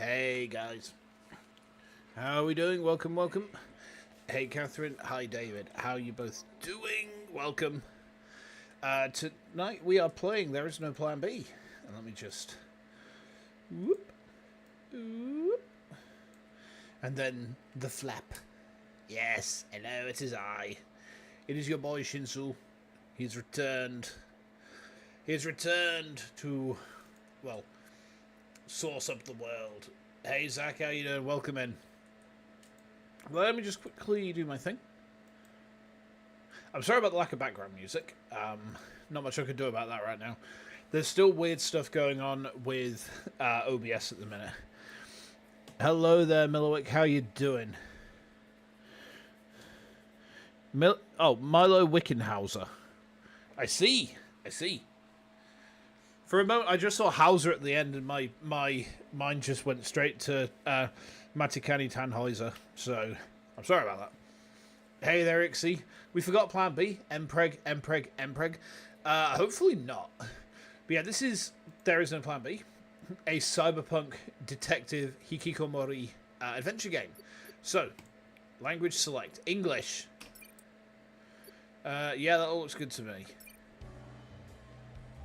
Hey guys, how are we doing? Welcome, welcome. Hey Catherine, hi David, how are you both doing? Welcome. Tonight we are playing There Is No Plan B. And let me just... Whoop, whoop. And then the flap. Yes, hello, it is I. It is your boy Shinsu. He's returned. He's returned to, well, source up the world. Hey Zach, how you doing? Welcome in. Let me just quickly do my thing. I'm sorry about the lack of background music. Not much I can do about that right now. There's still weird stuff going on with OBS at the minute. Hello there, Milliwick. How you doing? Milo Wickenhauser. I see. For a moment, I just saw Hauser at the end, and my mind just went straight to Matikani Tannhäuser. So, I'm sorry about that. Hey there, Ixie. We forgot Plan B. Mpreg. Hopefully not. But yeah, this is There Is No Plan B. A cyberpunk detective hikikomori adventure game. So, language select. English. Yeah, that all looks good to me.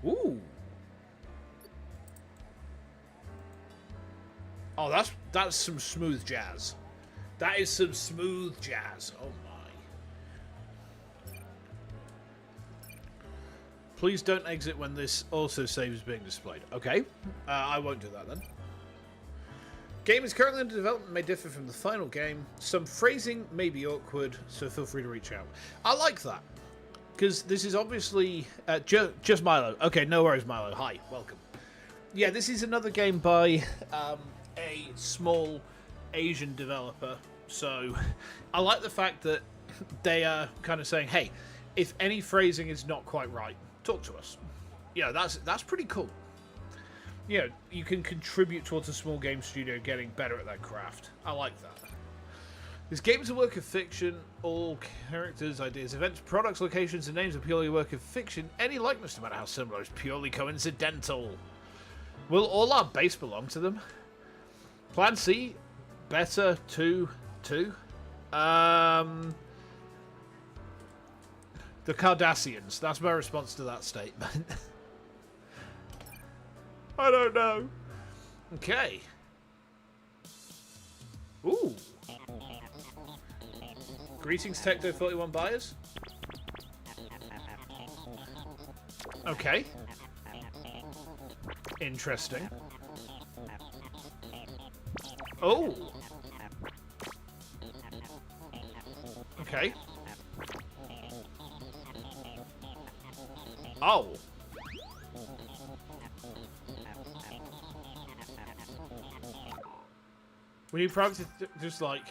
Ooh. Oh, that's some smooth jazz. That is some smooth jazz. Oh my. Please don't exit when this autosave is being displayed. Okay. I won't do that then. Game is currently under development, may differ from the final game. Some phrasing may be awkward, so feel free to reach out. I like that. Because this is obviously... just Milo. Okay, no worries, Milo. Hi, welcome. Yeah, this is another game by a small Asian developer. So I like the fact that they are kind of saying, hey, if any phrasing is not quite right, talk to us. Yeah, that's pretty cool. You know, you can contribute towards a small game studio getting better at their craft. I like that. This game is a work of fiction. All characters, ideas, events, products, locations, and names are purely a work of fiction. Any likeness, no matter how similar, is purely coincidental. Will all our base belong to them? Plan C, better, 2. The Cardassians. That's my response to that statement. I don't know. Okay. Ooh. Greetings, Tecto41 buyers. Okay. Interesting. Oh. Okay. Oh. We need practice just like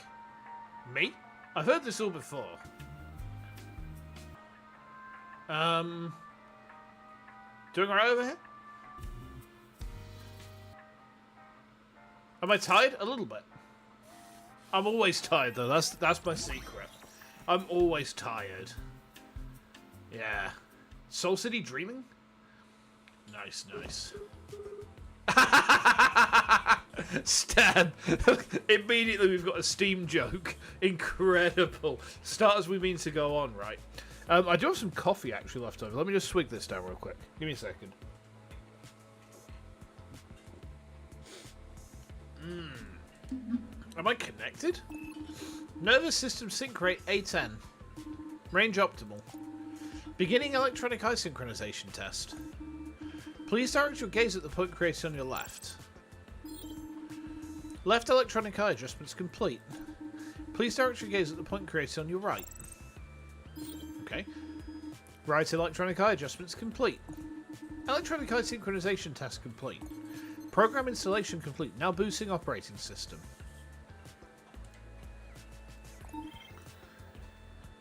me? I've heard this all before. Doing alright over here? Am I tired? A little bit. I'm always tired though. That's my secret. I'm always tired. Yeah. Soul City Dreaming? Nice. Stan. Immediately we've got a Steam joke. Incredible. Start as we mean to go on, right? I do have some coffee actually left over. Let me just swig this down real quick. Give me a second. Am I connected? Nervous system sync rate A10. Range optimal. Beginning electronic eye synchronization test. Please direct your gaze at the point created on your left. Left electronic eye adjustments complete. Please direct your gaze at the point created on your right. Okay. Right electronic eye adjustments complete. Electronic eye synchronization test complete. Program installation complete. Now boosting operating system.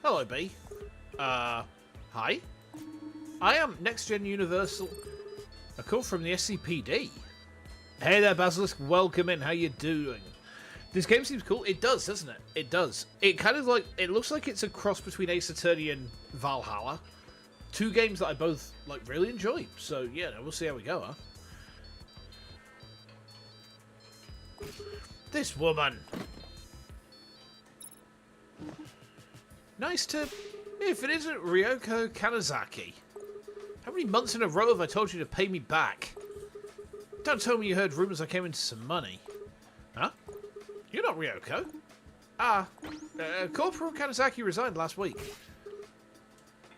Hello, B. Hi. I am Next Gen Universal. A call from the SCPD. Hey there, Basilisk. Welcome in. How you doing? This game seems cool. It does, doesn't it? It does. It kind of like... It looks like it's a cross between Ace Attorney and Valhalla. Two games that I both, like, really enjoy. So, yeah, we'll see how we go, huh? This woman. Nice to... If it isn't Ryoko Kanazaki. How many months in a row have I told you to pay me back? Don't tell me you heard rumours I came into some money. Huh? You're not Ryoko. Corporal Kanazaki resigned last week.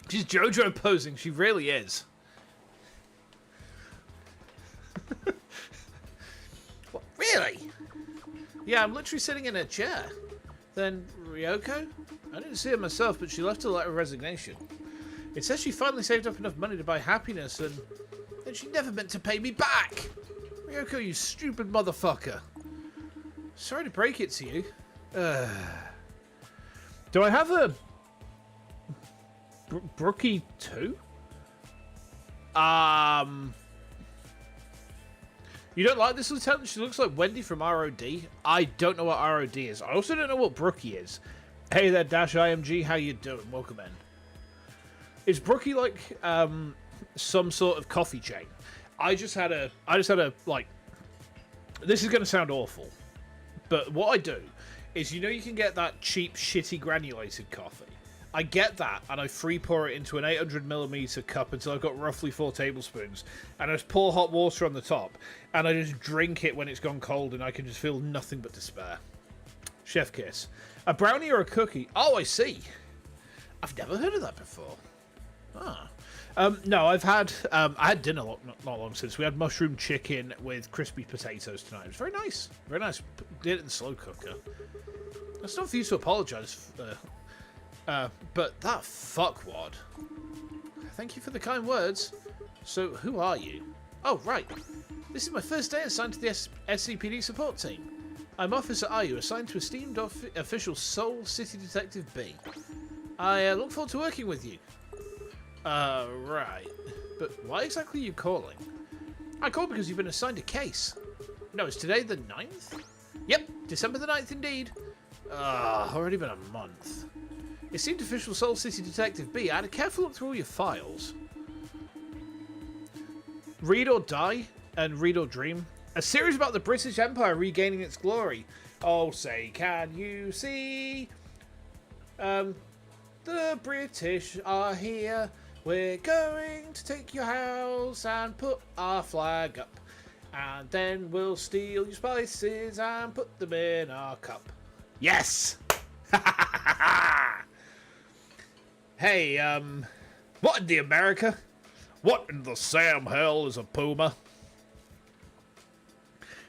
She's JoJo posing. She really is. What? Really? Yeah, I'm literally sitting in a chair. Then Ryoko? I didn't see her myself, but she left a letter of resignation. It says she finally saved up enough money to buy happiness, and then she never meant to pay me back. Ryoko, you stupid motherfucker. Sorry to break it to you. Do I have a Brookie 2? You don't like this lieutenant? She looks like Wendy from ROD. I don't know what ROD is. I also don't know what Brookie is. Hey there, Dash IMG. How you doing? Welcome in. Is Brookie like some sort of coffee chain? I just had a like. This is going to sound awful, but what I do is, you know, you can get that cheap, shitty granulated coffee. I get that, and I free pour it into an 800ml cup until I've got roughly 4 tablespoons, and I just pour hot water on the top, and I just drink it when it's gone cold, and I can just feel nothing but despair. Chef kiss. A brownie or a cookie? Oh, I see. I've never heard of that before. Ah. No, I've had I had dinner not long since. We had mushroom chicken with crispy potatoes tonight. It was very nice. Very nice. Did it in the slow cooker. That's not for you to apologise for. But that fuckwad. Thank you for the kind words. So, who are you? Oh, right. This is my first day assigned to the SCPD support team. I'm Officer Ayu, assigned to esteemed official Seoul City Detective B. I look forward to working with you. Right. But why exactly are you calling? I called because you've been assigned a case. No, is today the 9th? Yep, December the 9th indeed. Already been a month. Esteemed official Seoul City Detective B, I had a careful look through all your files. Read or Die and Read or Dream. A series about the British Empire regaining its glory. Oh, say, can you see? The British are here. We're going to take your house and put our flag up. And then we'll steal your spices and put them in our cup. Yes! Hey, what in the America? What in the Sam hell is a puma?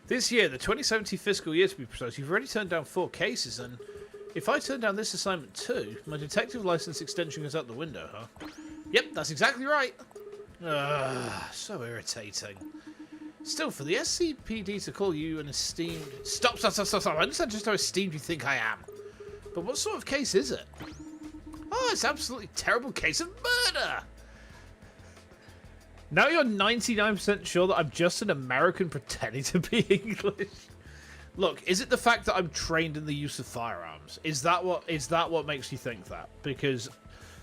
This year, the 2070 fiscal year to be precise, you've already turned down 4 cases, and if I turn down this assignment too, my detective license extension goes out the window, huh? Yep, that's exactly right. So irritating. Still, for the SCPD to call you an esteemed... Stop. I understand just how esteemed you think I am. But what sort of case is it? Oh, it's an absolutely terrible case of murder! Now you're 99% sure that I'm just an American pretending to be English. Look, is it the fact that I'm trained in the use of firearms? Is that what makes you think that? Because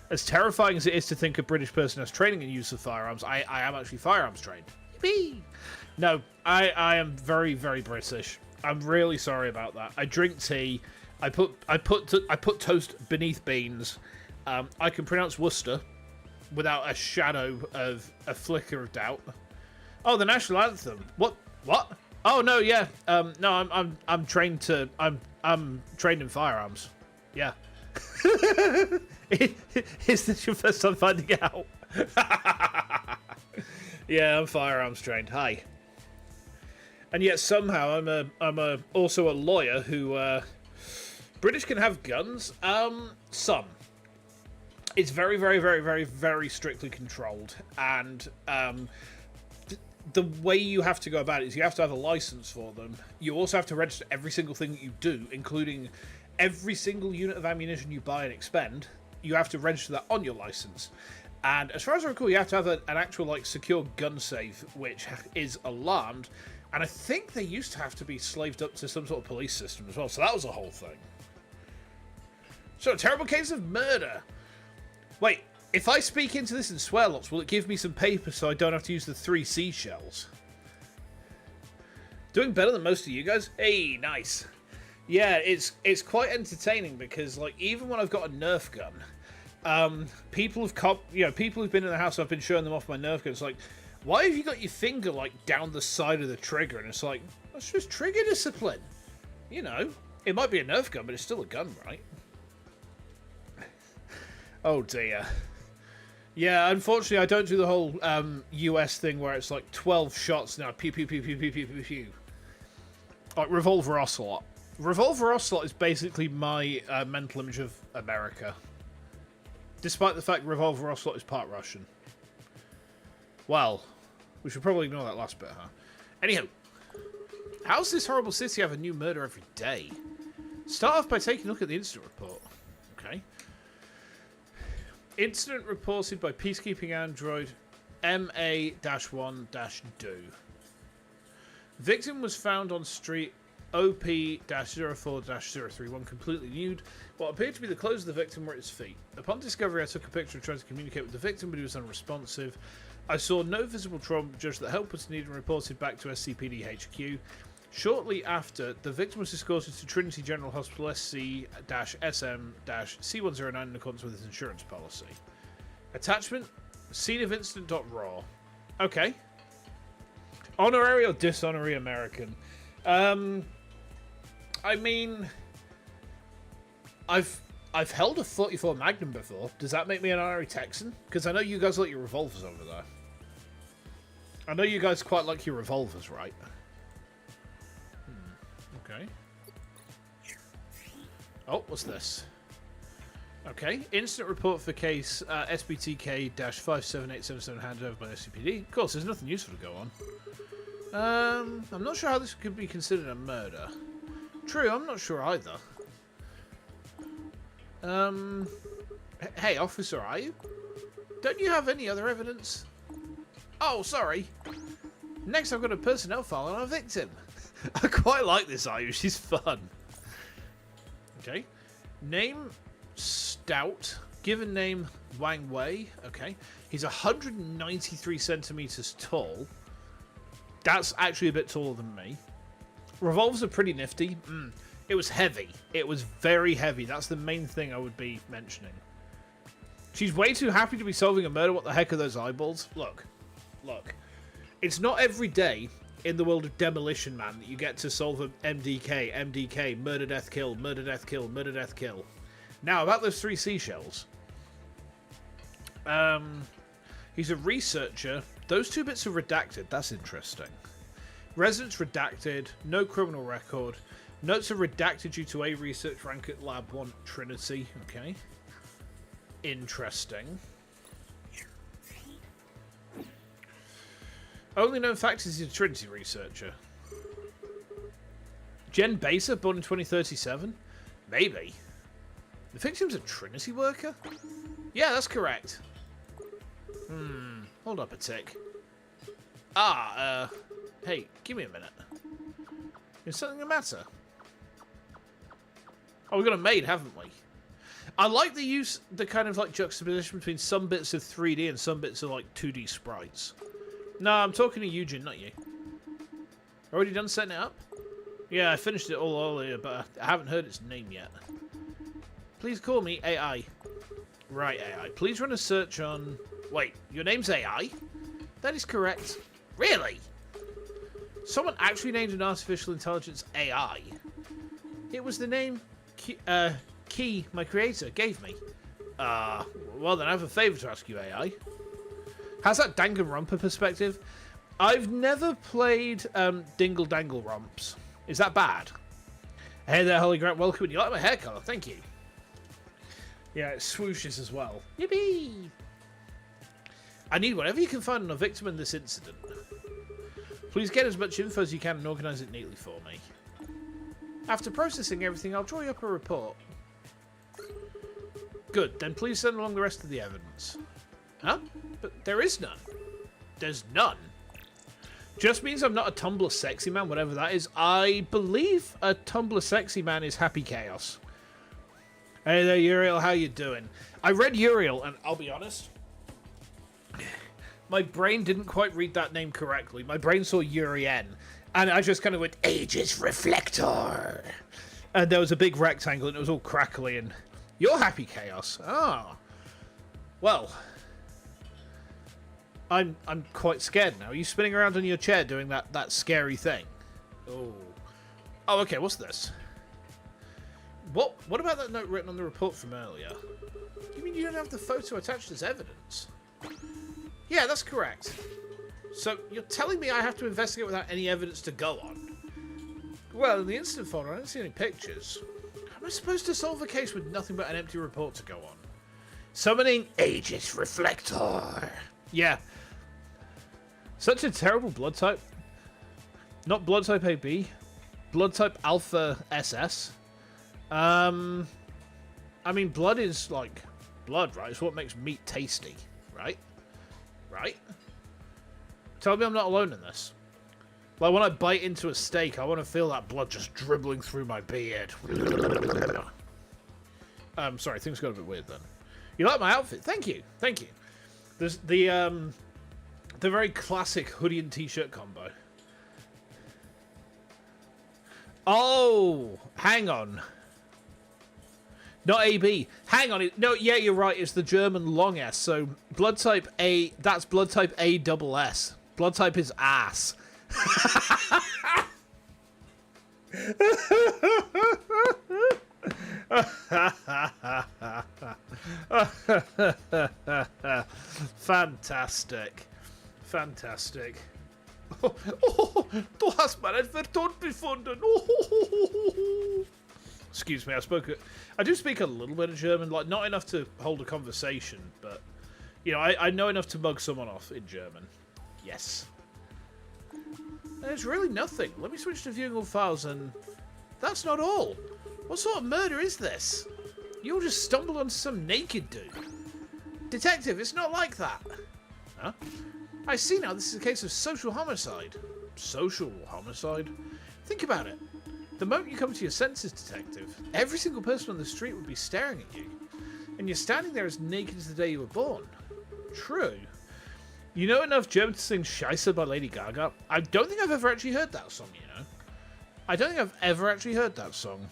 as terrifying as it is to think a British person has training in use of firearms, I am actually firearms trained. Yippee! No, I am very, very British. I'm really sorry about that. I drink tea. I put toast beneath beans. I can pronounce Worcester without a shadow of a flicker of doubt. Oh, the national anthem. What? Oh no, yeah. No, I'm trained to. I'm trained in firearms. Yeah. Is this your first time finding out? Yeah, I'm firearms trained. Hi. And yet somehow I'm also a lawyer who. British can have guns. Some. It's very, very, very, very, very strictly controlled, and the way you have to go about it is you have to have a license for them. You also have to register every single thing that you do, including every single unit of ammunition you buy and expend. You have to register that on your license. And as far as I recall, you have to have an actual like secure gun safe, which is alarmed. And I think they used to have to be slaved up to some sort of police system as well. So that was a whole thing. So a terrible case of murder. Wait, if I speak into this and swear lots, will it give me some paper so I don't have to use the 3 seashells? Doing better than most of you guys. Hey, nice. Yeah, it's quite entertaining because like even when I've got a Nerf gun, people who've been in the house, I've been showing them off my Nerf gun. It's like, why have you got your finger like down the side of the trigger? And it's like, that's just trigger discipline. You know, it might be a Nerf gun, but it's still a gun, right? Oh dear. Yeah, unfortunately, I don't do the whole US thing where it's like 12 shots now. Pew pew pew pew pew pew pew pew. Like Revolver Ocelot. Revolver Ocelot is basically my mental image of America. Despite the fact Revolver Ocelot is part Russian. Well, we should probably ignore that last bit, huh? Anyhow, how's this horrible city have a new murder every day? Start off by taking a look at the incident report. Okay. Incident reported by Peacekeeping Android MA-1-Do. Victim was found on street OP-04-031 completely nude. What appeared to be the clothes of the victim were at his feet. Upon discovery, I took a picture and tried to communicate with the victim, but he was unresponsive. I saw no visible trauma, judged that help was needed and reported back to SCPD HQ. Shortly after, the victim was escorted to Trinity General Hospital SC-SM-C109 in accordance with his insurance policy. Attachment, scene of incident.raw. Okay. Honorary or dishonorary American? I mean, I've held a 44 Magnum before. Does that make me an honorary Texan? Because I know you guys like your revolvers over there. I know you guys quite like your revolvers, right? Okay. Oh, what's this? Okay, incident report for case SBTK-57877 handed over by SCPD. Of course, there's nothing useful to go on. I'm not sure how this could be considered a murder. True, I'm not sure either. Hey, officer, are you? Don't you have any other evidence? Oh, sorry. Next, I've got a personnel file on a victim. I quite like this Irish. She's fun. Okay. Name, Stout. Given name, Wang Wei. Okay. He's 193 centimeters tall. That's actually a bit taller than me. Revolvers are pretty nifty. It was heavy. It was very heavy. That's the main thing I would be mentioning. She's way too happy to be solving a murder. What the heck are those eyeballs? Look. Look. It's not every day in the world of Demolition Man that you get to solve an MDK, murder, death, kill, murder, death, kill, murder, death, kill. Now, about those 3 seashells. He's a researcher. Those 2 bits are redacted. That's interesting. Residence redacted. No criminal record. Notes are redacted due to a research rank at Lab 1 Trinity. Okay. Interesting. Only known fact is he's a Trinity researcher. Jen Baser, born in 2037? Maybe. The victim's a Trinity worker? Yeah, that's correct. Hold up a tick. Hey, give me a minute. Is something the matter? Oh, we've got a maid, haven't we? I like the kind of like juxtaposition between some bits of 3D and some bits of like 2D sprites. No, I'm talking to Eugen, not you. Already done setting it up? Yeah, I finished it all earlier, but I haven't heard its name yet. Please call me AI. Right, AI. Please run a search on... Wait, your name's AI? That is correct. Really? Someone actually named an artificial intelligence AI. It was the name Key, my creator, gave me. Well then I have a favour to ask you, AI. How's that Danganronpa perspective? I've never played Dingle Dangle Romps. Is that bad? Hey there, Holy Grant, welcome. You like my hair colour? Thank you. Yeah, it swooshes as well. Yippee! I need whatever you can find on a victim in this incident. Please get as much info as you can and organise it neatly for me. After processing everything, I'll draw you up a report. Good, then please send along the rest of the evidence. Huh? But there is none. There's none. Just means I'm not a Tumblr sexy man, whatever that is. I believe a Tumblr sexy man is Happy Chaos. Hey there, Uriel, how you doing? I read Uriel, and I'll be honest, my brain didn't quite read that name correctly. My brain saw Urien, And I just kind of went, Aegis Reflector. And there was a big rectangle, and it was all crackly, and you're happy, Chaos. Ah. Well, I'm quite scared now. Are you spinning around on your chair doing that scary thing? Oh. Oh, okay, what's this? What about that note written on the report from earlier? You mean you don't have the photo attached as evidence? Yeah, that's correct. So, you're telling me I have to investigate without any evidence to go on? Well, in the incident folder, I don't see any pictures. How am I supposed to solve a case with nothing but an empty report to go on? Summoning Aegis Reflector. Yeah. Such a terrible blood type. Not blood type AB. Blood type Alpha SS. I mean, blood is like blood, right? It's what makes meat tasty, right? Right? Tell me I'm not alone in this. Like, when I bite into a steak, I want to feel that blood just dribbling through my beard. Sorry, things got a bit weird then. You like my outfit? Thank you. Thank you. There's the very classic hoodie and t-shirt combo. Oh, hang on. Not AB. Hang on. No, yeah, you're right. It's the German long S. So blood type A, that's blood type A double S. Blood type is ass. Fantastic. Fantastic. Oh, du hast meinen Vertod gefunden. Oh. Excuse me, I do speak a little bit of German, like not enough to hold a conversation, but you know, I know enough to mug someone off in German. Yes. There's really nothing. Let me switch to viewing all files, and that's not all. What sort of murder is this? You'll just stumble onto some naked dude. Detective, it's not like that. Huh? I see now this is a case of social homicide. Social homicide? Think about it. The moment you come to your senses, Detective, every single person on the street would be staring at you. And you're standing there as naked as the day you were born. True. You know enough German to sing Scheisse by Lady Gaga? I don't think I've ever actually heard that song, you know? I don't think I've ever actually heard that song.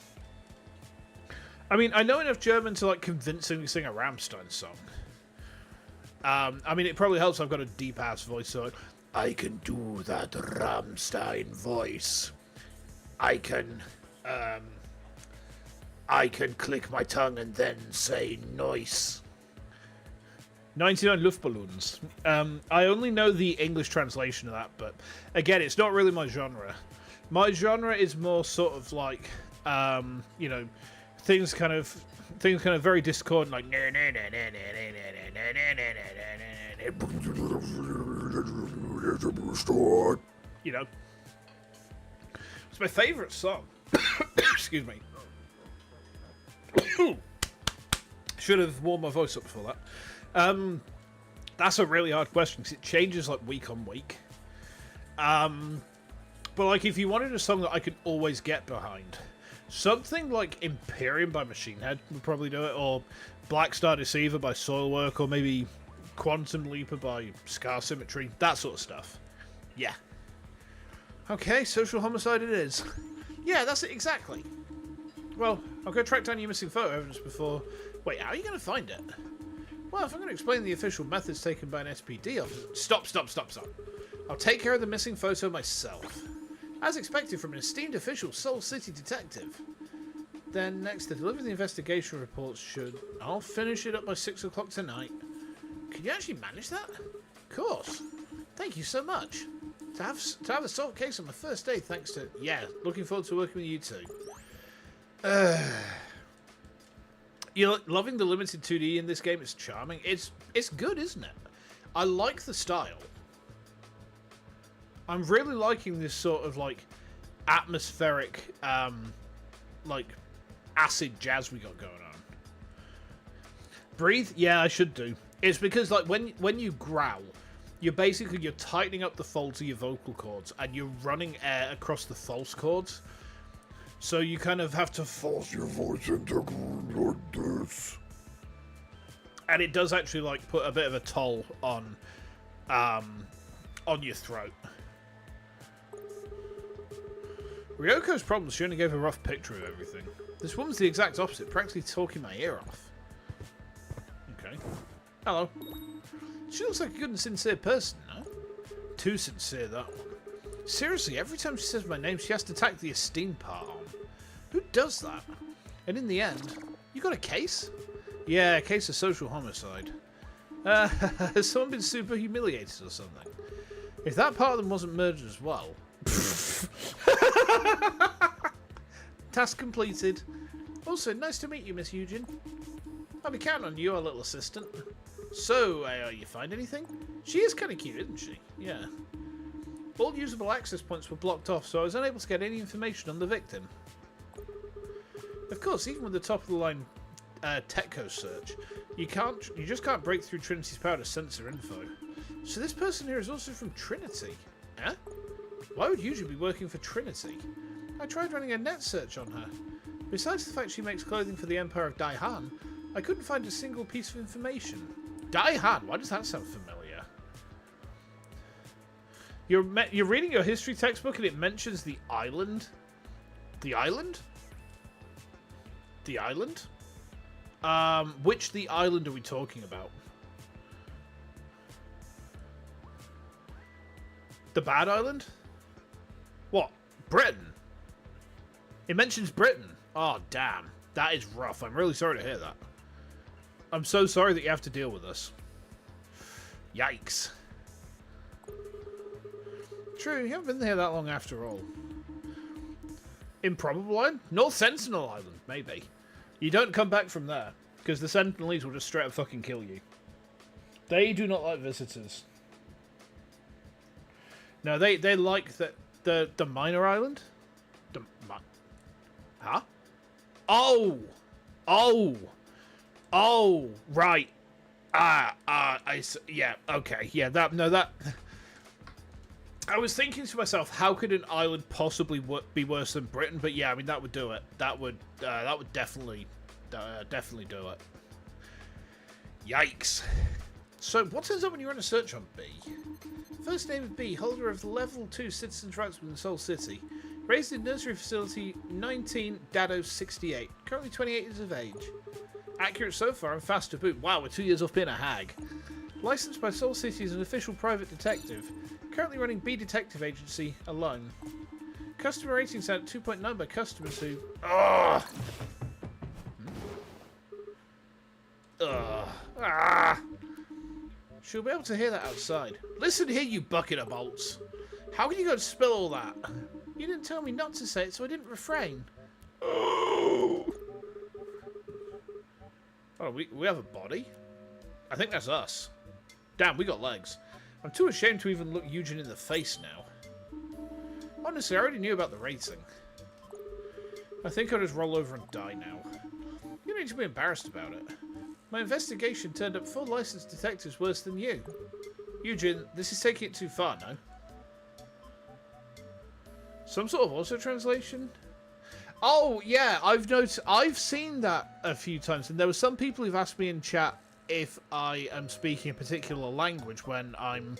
I mean, I know enough German to, like, convincingly sing a Rammstein song. I mean, it probably helps I've got a deep-ass voice, so I can do that Rammstein voice. I can click my tongue and then say noise. 99 Luftballons. I only know the English translation of that, but again, it's not really my genre. My genre is more sort of like, you know, things kind of very discordant, like you know. It's my favourite song. Excuse me. Should have warmed my voice up before that. That's a really hard question because it changes like week on week. But like if you wanted a song that I could always get behind, something like Imperium by Machine Head would probably do it, or Black Star Deceiver by Soilwork, or maybe Quantum Leaper by Scar Symmetry, that sort of stuff. Yeah. Okay, social homicide it is. Yeah, that's it, exactly. Well, I'll go track down your missing photo evidence before... Wait, how are you going to find it? Well, if I'm going to explain the official methods taken by an SPD officer... Stop. I'll take care of the missing photo myself. As expected from an esteemed official Seoul City detective. Then next, to deliver the investigation reports should... I'll finish it up by 6 o'clock tonight. Can you actually manage that? Of course. Thank you so much. To have a solved case on my first day, thanks to... Yeah, looking forward to working with you too. You're loving the limited 2D in this game. It's charming. It's good, isn't it? I like the style. I'm really liking this sort of, like, atmospheric, like, acid jazz we got going on. Breathe? Yeah, I should do. It's because, like, when you growl... You're tightening up the folds of your vocal cords and you're running air across the false cords. So you kind of have to force your voice into going like this. And it does actually like put a bit of a toll on your throat. Ryoko's problem, she only gave a rough picture of everything. This woman's the exact opposite, practically talking my ear off. Okay. Hello. She looks like a good and sincere person, no? Too sincere, that one. Seriously, every time she says my name, she has to tack the esteem part on. Who does that? And in the end, you got a case? Yeah, a case of social homicide. Has someone been super humiliated or something? If that part of them wasn't murdered as well... Task completed. Also, nice to meet you, Miss Eugen. I'll be counting on you, our little assistant. So, you find anything? She is kind of cute, isn't she? Yeah. All usable access points were blocked off, so I was unable to get any information on the victim. Of course, even with the top-of-the-line Techco search, you just can't break through Trinity's power to censor info. So this person here is also from Trinity. Huh? Why would Yuji be working for Trinity? I tried running a net search on her. Besides the fact she makes clothing for the Empire of Daihan, I couldn't find a single piece of information. Daihan? Why does that sound familiar? You're reading your history textbook and it mentions the island? The island? The island? Which the island are we talking about? The bad island? What? Britain? It mentions Britain. Oh, damn. That is rough. I'm really sorry to hear that. I'm so sorry that you have to deal with this. Yikes. True, you haven't been here that long after all. Improbable Island? North Sentinel Island, maybe. You don't come back from there, because the Sentinelese will just straight up fucking kill you. They do not like visitors. No, they like the minor island? Huh? Oh! Oh! Oh! Right. Yeah, okay. Yeah, that... I was thinking to myself, how could an island possibly be worse than Britain? But yeah, I mean, that would do it. That would definitely do it. Yikes. So, what turns up when you run a search on B? First name of B, holder of level 2 citizens' rights within Seoul City. Raised in nursery facility 19 Dado 68. Currently 28 years of age. Accurate so far and fast to boot. Wow, we're 2 years off being a hag. Licensed by Seoul City as an official private detective. Currently running B Detective Agency alone. Customer ratings at 2.9 by customers who... Ugh! Ugh! Ah! She'll be able to hear that outside. Listen here, you bucket of bolts. How can you go to spill all that? You didn't tell me not to say it, so I didn't refrain. Oh, we have a body? I think that's us. Damn, we got legs. I'm too ashamed to even look Eugen in the face now. Honestly, I already knew about the rating. I think I'll just roll over and die now. You don't need to be embarrassed about it. My investigation turned up 4 licensed detectives worse than you. Eugen, this is taking it too far, no? Some sort of auto-translation? Oh, yeah, I've seen that a few times, and there were some people who've asked me in chat if I am speaking a particular language when I'm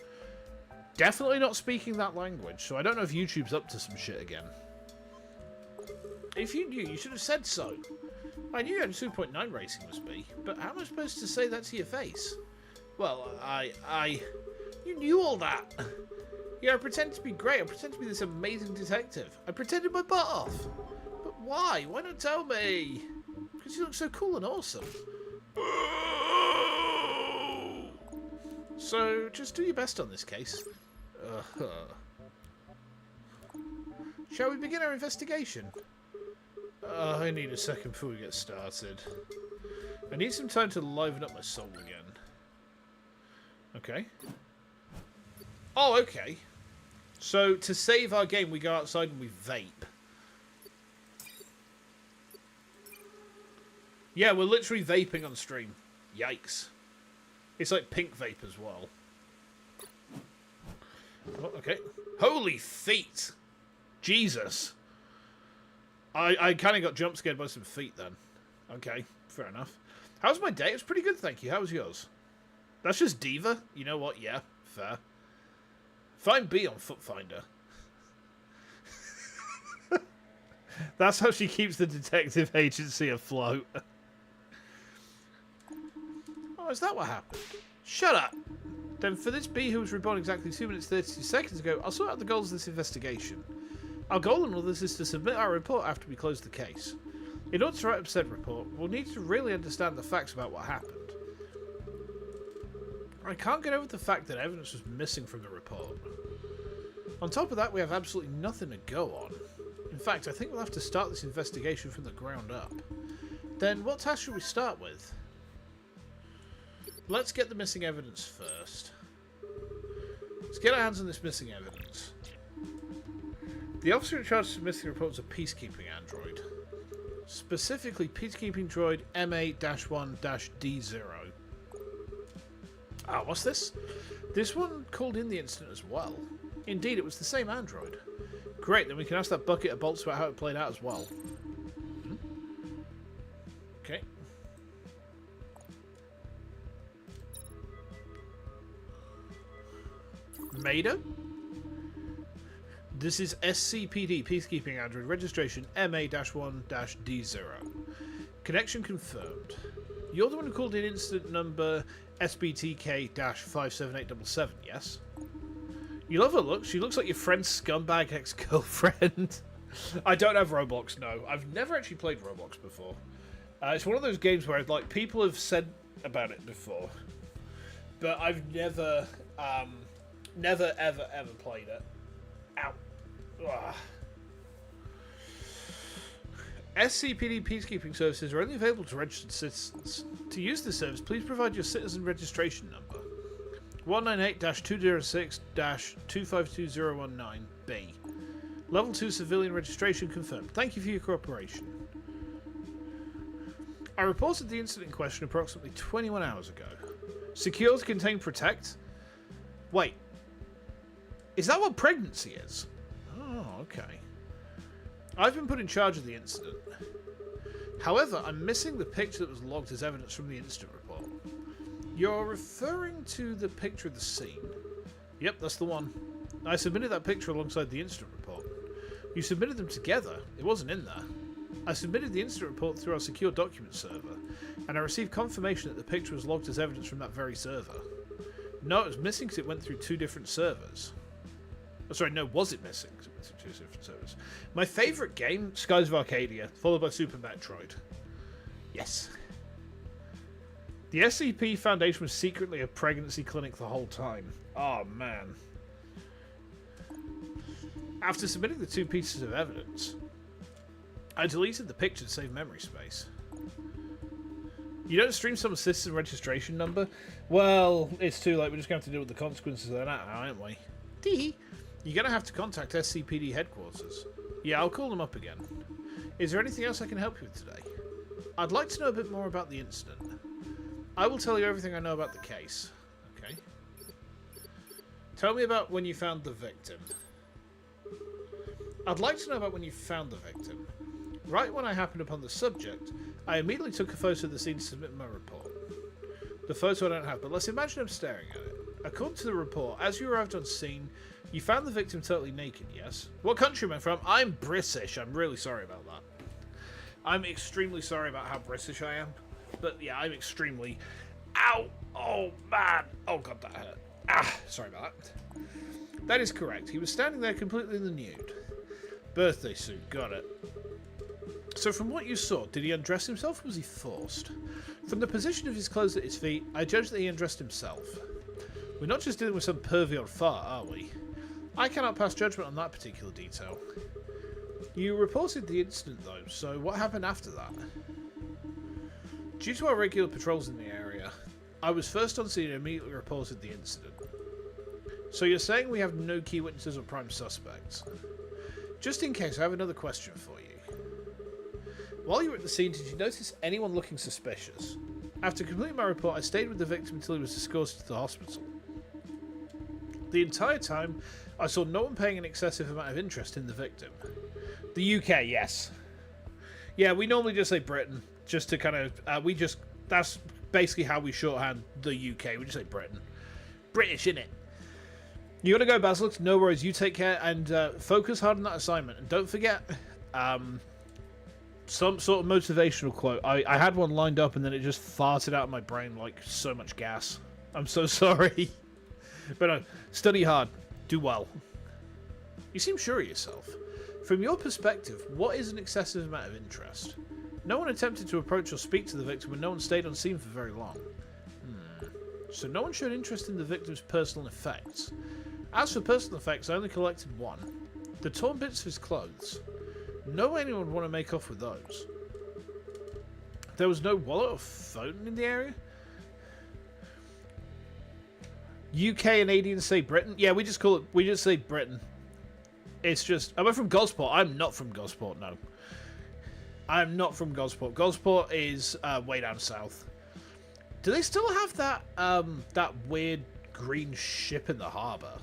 definitely not speaking that language, so I don't know if YouTube's up to some shit again. If you knew, you should have said so. I knew you had a 2.9 rating must be, but how am I supposed to say that to your face? Well, you knew all that. Yeah, I pretended to be great. I pretended to be this amazing detective. I pretended my butt off. But why? Why not tell me? Because you look so cool and awesome. So, just do your best on this case. Shall we begin our investigation? I need a second before we get started. I need some time to liven up my soul again. Okay. Oh, okay. So, to save our game, we go outside and we vape. Yeah, we're literally vaping on stream. Yikes. It's like pink vape as well. Oh, okay. Holy feet! Jesus. I kind of got jump scared by some feet then. Okay, fair enough. How's my day? It was pretty good, thank you. How was yours? That's just Diva? You know what? Yeah, fair. Find B on Foot Finder. That's how she keeps the detective agency afloat. Oh, is that what happened? Shut up! Then for this bee who was reborn exactly 2 minutes 32 seconds ago, I'll sort out the goals of this investigation. Our goal in all this is to submit our report after we close the case. In order to write up said report, we'll need to really understand the facts about what happened. I can't get over the fact that evidence was missing from the report. On top of that, we have absolutely nothing to go on. In fact, I think we'll have to start this investigation from the ground up. Then, what task should we start with? Let's get the missing evidence first. Let's get our hands on this missing evidence. The officer in charge of submitting the report was a peacekeeping android. Specifically, peacekeeping droid MA-1-D0. Ah, what's this? This one called in the incident as well. Indeed, it was the same android. Great, then we can ask that bucket of bolts about how it played out as well. Okay. Maida? This is SCPD Peacekeeping Android registration MA-1-D0. Connection confirmed. You're the one who called in incident number SBTK-57877, yes? You love her look. She looks like your friend's scumbag ex-girlfriend. I don't have Roblox, no. I've never actually played Roblox before. It's one of those games where like people have said about it before, but I've never, never ever played it. Ow. Ugh. SCPD peacekeeping services are only available to registered citizens. To use this service, please provide your citizen registration number. 198-206-252019B. Level 2 civilian registration confirmed. Thank you for your cooperation. I reported the incident in question approximately 21 hours ago. Secure to contain protect? Wait. Is that what pregnancy is? Oh, okay. I've been put in charge of the incident. However, I'm missing the picture that was logged as evidence from the incident report. You're referring to the picture of the scene? Yep, that's the one. I submitted that picture alongside the incident report. You submitted them together. It wasn't in there. I submitted the incident report through our secure document server, and I received confirmation that the picture was logged as evidence from that very server. No, it was missing because it went through 2 different servers. Oh, sorry, no, was it missing? Because it went through 2 different servers. My favourite game, Skies of Arcadia, followed by Super Metroid. Yes. The SCP Foundation was secretly a pregnancy clinic the whole time. Oh, man. After submitting the 2 pieces of evidence, I deleted the picture to save memory space. You don't stream someone's citizen registration number? Well, it's too late. We're just going to have to deal with the consequences of that now, aren't we? Tee. You're going to have to contact SCPD headquarters. Yeah, I'll call them up again. Is there anything else I can help you with today? I'd like to know a bit more about the incident. I will tell you everything I know about the case. Okay. Tell me about when you found the victim. I'd like to know about when you found the victim. Right when I happened upon the subject, I immediately took a photo of the scene to submit my report. The photo I don't have, but let's imagine I'm staring at it. According to the report, as you arrived on scene, you found the victim totally naked, yes? What country am I from? I'm British. I'm really sorry about that. I'm extremely sorry about how British I am. But yeah, I'm extremely... Ow! Oh, man! Oh, God, that hurt. Ah, sorry about that. That is correct. He was standing there completely in the nude. Birthday suit, got it. So from what you saw, did he undress himself or was he forced? From the position of his clothes at his feet, I judge that he undressed himself. We're not just dealing with some pervy old fart, are we? I cannot pass judgment on that particular detail. You reported the incident though, so what happened after that? Due to our regular patrols in the area, I was first on scene and immediately reported the incident. So you're saying we have no key witnesses or prime suspects? Just in case, I have another question for you. While you were at the scene, did you notice anyone looking suspicious? After completing my report, I stayed with the victim until he was escorted to the hospital. The entire time, I saw no one paying an excessive amount of interest in the victim. The UK, yes. Yeah, we normally just say Britain, just to kind of, that's basically how we shorthand the UK, we just say Britain. British, innit? You gotta go, Basilisk, no worries, you take care, and focus hard on that assignment, and don't forget, Some sort of motivational quote. I had one lined up and then it just farted out of my brain like so much gas. I'm so sorry. But no, study hard. Do well. You seem sure of yourself. From your perspective, what is an excessive amount of interest? No one attempted to approach or speak to the victim and no one stayed on scene for very long. So no one showed interest in the victim's personal effects. As for personal effects, I only collected one. The torn bits of his clothes. No anyone would want to make off with those. There was no wallet or phone in the area? UK and Canadians say Britain? Yeah, we just say Britain. It's just, am I from Gosport? I'm not from Gosport, no. I'm not from Gosport. Gosport is way down south. Do they still have that that weird green ship in the harbour?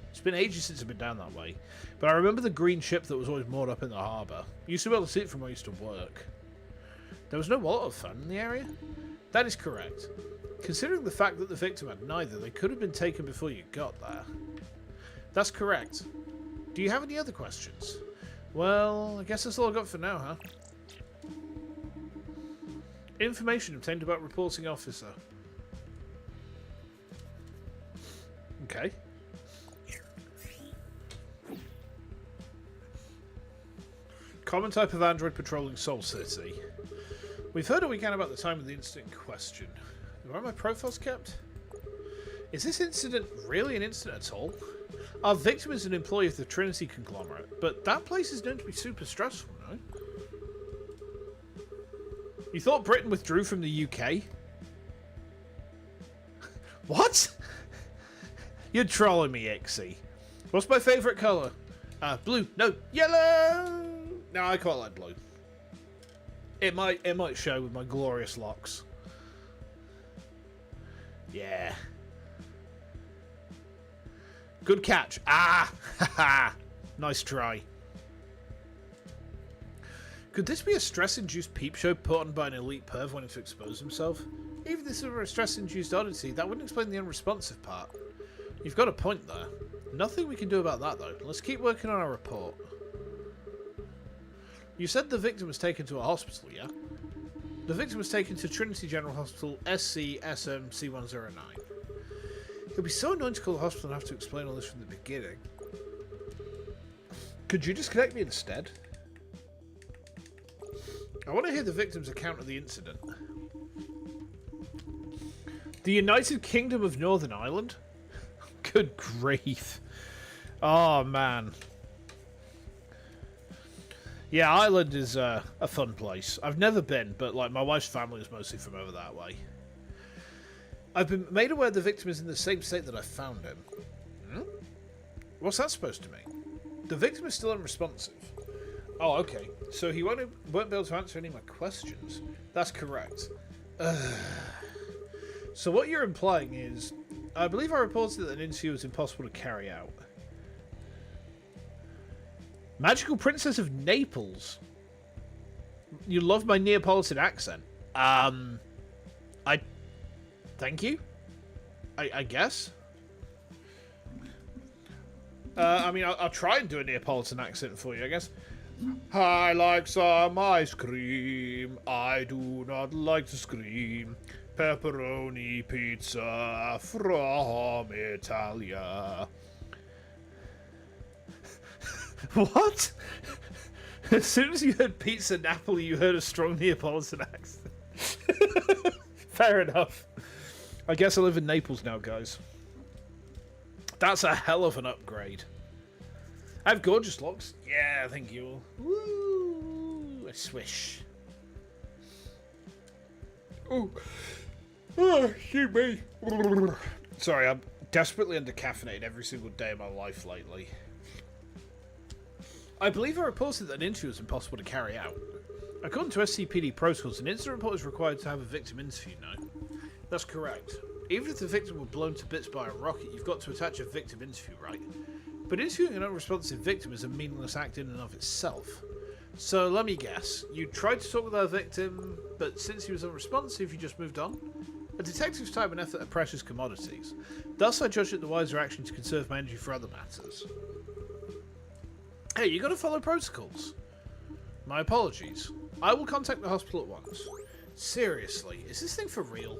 It's been ages since I've been down that way. But I remember the green ship that was always moored up in the harbour. You used to be able to see it from where I used to work. There was no wallet or phone in the area? That is correct. Considering the fact that the victim had neither, they could have been taken before you got there. That's correct. Do you have any other questions? Well, I guess that's all I've got for now, huh? Information obtained about reporting officer. Okay. Common type of android patrolling Seoul City. We've heard all we can about the time of the incident in question. Where are my profiles kept? Is this incident really an incident at all? Our victim is an employee of the Trinity conglomerate, but that place is known to be super stressful, no? You thought Britain withdrew from the UK? What? You're trolling me, Ixie. What's my favourite colour? Blue. No, yellow! No, I quite like blue. It might show with my glorious locks. Yeah. Good catch. Ah! Haha! Nice try. Could this be a stress-induced peep show put on by an elite perv wanting to expose himself? Even if this were a stress-induced oddity, that wouldn't explain the unresponsive part. You've got a point there. Nothing we can do about that, though. Let's keep working on our report. You said the victim was taken to a hospital, yeah? The victim was taken to Trinity General Hospital, SC-SM C109. It'll be so annoying to call the hospital and have to explain all this from the beginning. Could you disconnect me instead? I want to hear the victim's account of the incident. The United Kingdom of Northern Ireland? Good grief. Oh, man. Yeah, Ireland is a fun place. I've never been, but like my wife's family is mostly from over that way. I've been made aware the victim is in the same state that I found him. Hmm? What's that supposed to mean? The victim is still unresponsive. Oh, okay. So he won't be able to answer any of my questions. That's correct. So what you're implying is, I believe I reported that an interview was impossible to carry out. Magical Princess of Naples. You love my Neapolitan accent. Thank you? I guess? I mean, I'll try and do a Neapolitan accent for you, I guess. I like some ice cream. I do not like to scream. Pepperoni pizza from Italia. What? As soon as you heard Pizza Napoli, you heard a strong Neapolitan accent. Fair enough. I guess I live in Naples now, guys. That's a hell of an upgrade. I have gorgeous locks. Yeah, thank you. Woo! A swish. Oh, excuse me. Sorry, I'm desperately under-caffeinated every single day of my life lately. I believe I reported that an interview was impossible to carry out. According to SCPD protocols, an incident report is required to have a victim interview now. That's correct. Even if the victim were blown to bits by a rocket, you've got to attach a victim interview, right? But interviewing an unresponsive victim is a meaningless act in and of itself. So let me guess, you tried to talk with our victim, but since he was unresponsive, you just moved on? A detective's time and effort are precious commodities. Thus, I judged it the wiser action to conserve my energy for other matters. Hey, you gotta follow protocols. My apologies. I will contact the hospital at once. Seriously, is this thing for real?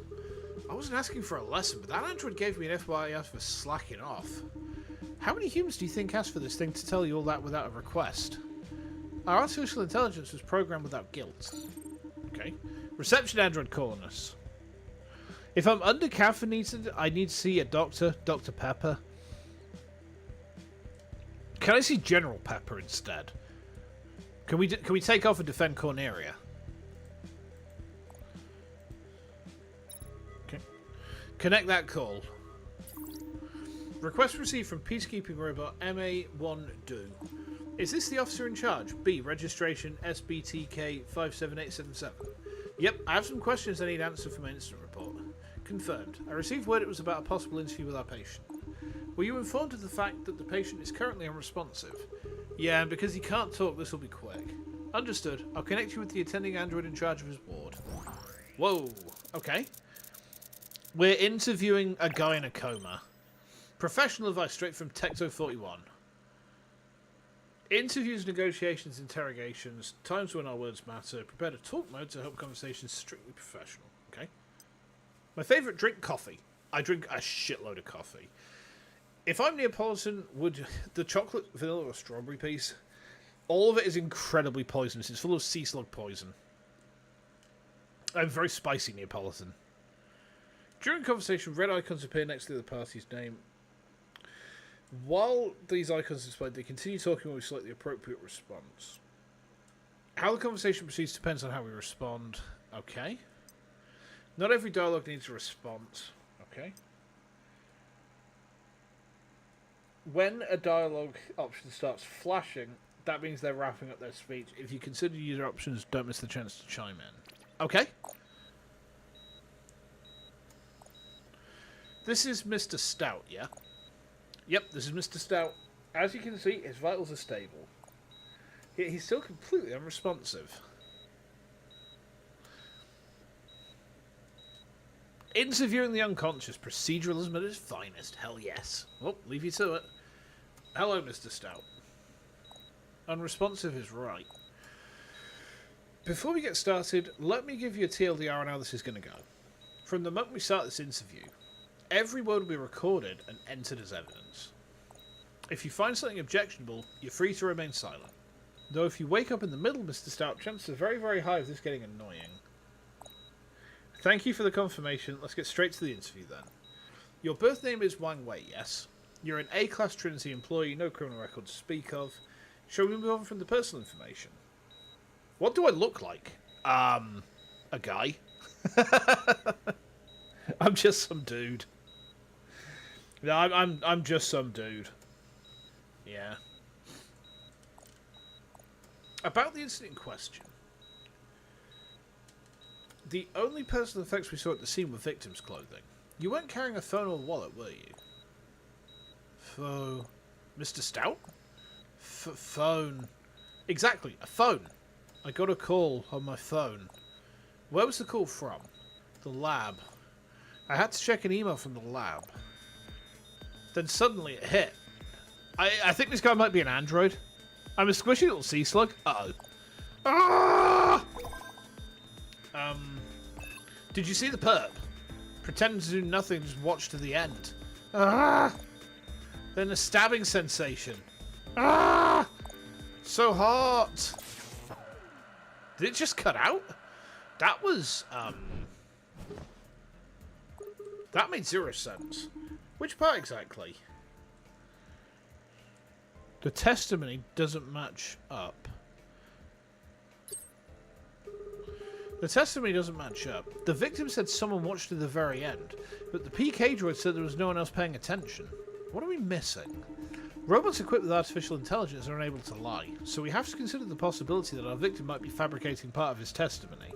I wasn't asking for a lesson, but that android gave me an FYI for slacking off. How many humans do you think asked for this thing to tell you all that without a request? Our artificial intelligence was programmed without guilt. Okay. Reception android calling us. If I'm under caffeinated, I need to see a doctor, Dr. Pepper. Can I see General Pepper instead? Can we take off and defend Corneria? Okay. Connect that call. Request received from peacekeeping robot MA1Do. Is this the officer in charge? B. Registration SBTK 57877. Yep, I have some questions I need answered for my incident report. Confirmed. I received word it was about a possible interview with our patient. Were you informed of the fact that the patient is currently unresponsive? Yeah, and because he can't talk, this will be quick. Understood. I'll connect you with the attending android in charge of his ward. Whoa, okay. We're interviewing a guy in a coma. Professional advice straight from Texo41. Interviews, negotiations, interrogations, times when our words matter. Prepare to talk mode to help conversations strictly professional. Okay. My favourite drink, coffee. I drink a shitload of coffee. If I'm Neapolitan, would the chocolate, vanilla, or strawberry piece? All of it is incredibly poisonous. It's full of sea slug poison. I'm very spicy Neapolitan. During conversation, red icons appear next to the party's name. While these icons are displayed, they continue talking when we select the appropriate response. How the conversation proceeds depends on how we respond. Okay. Not every dialogue needs a response. Okay. When a dialogue option starts flashing, that means they're wrapping up their speech. If you consider user options, don't miss the chance to chime in. Okay. This is Mr. Stout, yeah? Yep, this is Mr. Stout. As you can see, his vitals are stable. Yet he's still completely unresponsive. Interviewing the unconscious, proceduralism at its finest. Hell yes. Well, leave you to it. Hello, Mr. Stout. Unresponsive is right. Before we get started, let me give you a TLDR on how this is going to go. From the moment we start this interview, every word will be recorded and entered as evidence. If you find something objectionable, you're free to remain silent. Though if you wake up in the middle, Mr. Stout, chances are very, very high of this getting annoying. Thank you for the confirmation. Let's get straight to the interview then. Your birth name is Wang Wei, yes? You're an A-class Trinity employee, no criminal record to speak of. Shall we move on from the personal information? What do I look like? A guy. I'm just some dude. No, I'm just some dude. Yeah. About the incident in question. The only personal effects we saw at the scene were victims' clothing. You weren't carrying a phone or wallet, were you? Mr. Stout? Phone. Exactly, a phone. I got a call on my phone. Where was the call from? The lab. I had to check an email from the lab. Then suddenly it hit. I think this guy might be an android. I'm a squishy little sea slug. Uh-oh. Ah! Did you see the perp? Pretending to do nothing, just watch to the end. Ah! Then a stabbing sensation. Ah! So hot. Did it just cut out? That was, that made 0 sense. Which part exactly? The testimony doesn't match up. The testimony doesn't match up. The victim said someone watched to the very end, but the PK droid said there was no one else paying attention. What are we missing? Robots equipped with artificial intelligence are unable to lie, so we have to consider the possibility that our victim might be fabricating part of his testimony.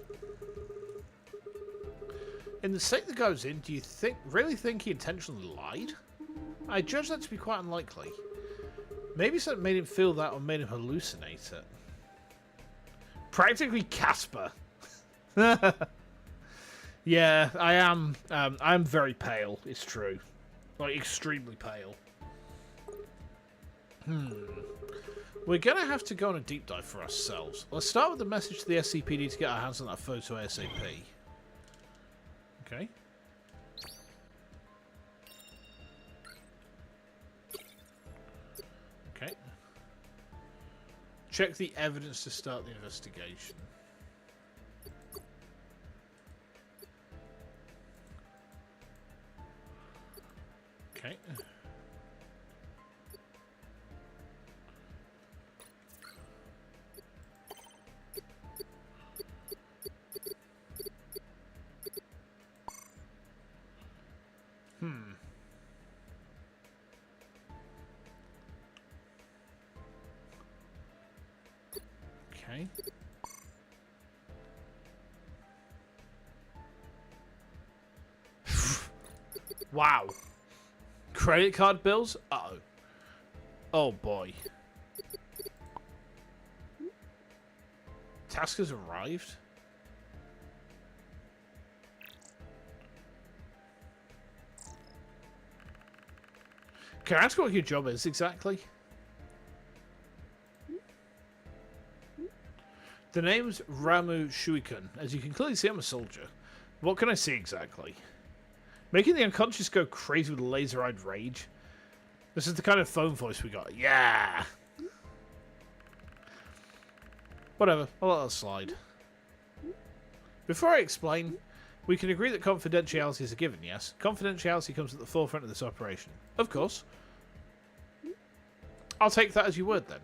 In the state the guy was in, do you really think he intentionally lied? I judge that to be quite unlikely. Maybe something made him feel that or made him hallucinate it. Practically Casper. Yeah, I am. I'm very pale. It's true, like extremely pale. We're going to have to go on a deep dive for ourselves. Let's start with the message to the SCPD to get our hands on that photo ASAP. Okay. Okay. Check the evidence to start the investigation. Okay. Okay. Wow. Credit card bills? Uh-oh. Oh, boy. Task has arrived? Can I ask what your job is exactly? The name's Ramu Shuikun. As you can clearly see, I'm a soldier. What can I see exactly? Making the unconscious go crazy with laser-eyed rage. This is the kind of phone voice we got. Yeah! Whatever, I'll let that slide. Before I explain, we can agree that confidentiality is a given, yes? Confidentiality comes at the forefront of this operation. Of course. I'll take that as your word, then.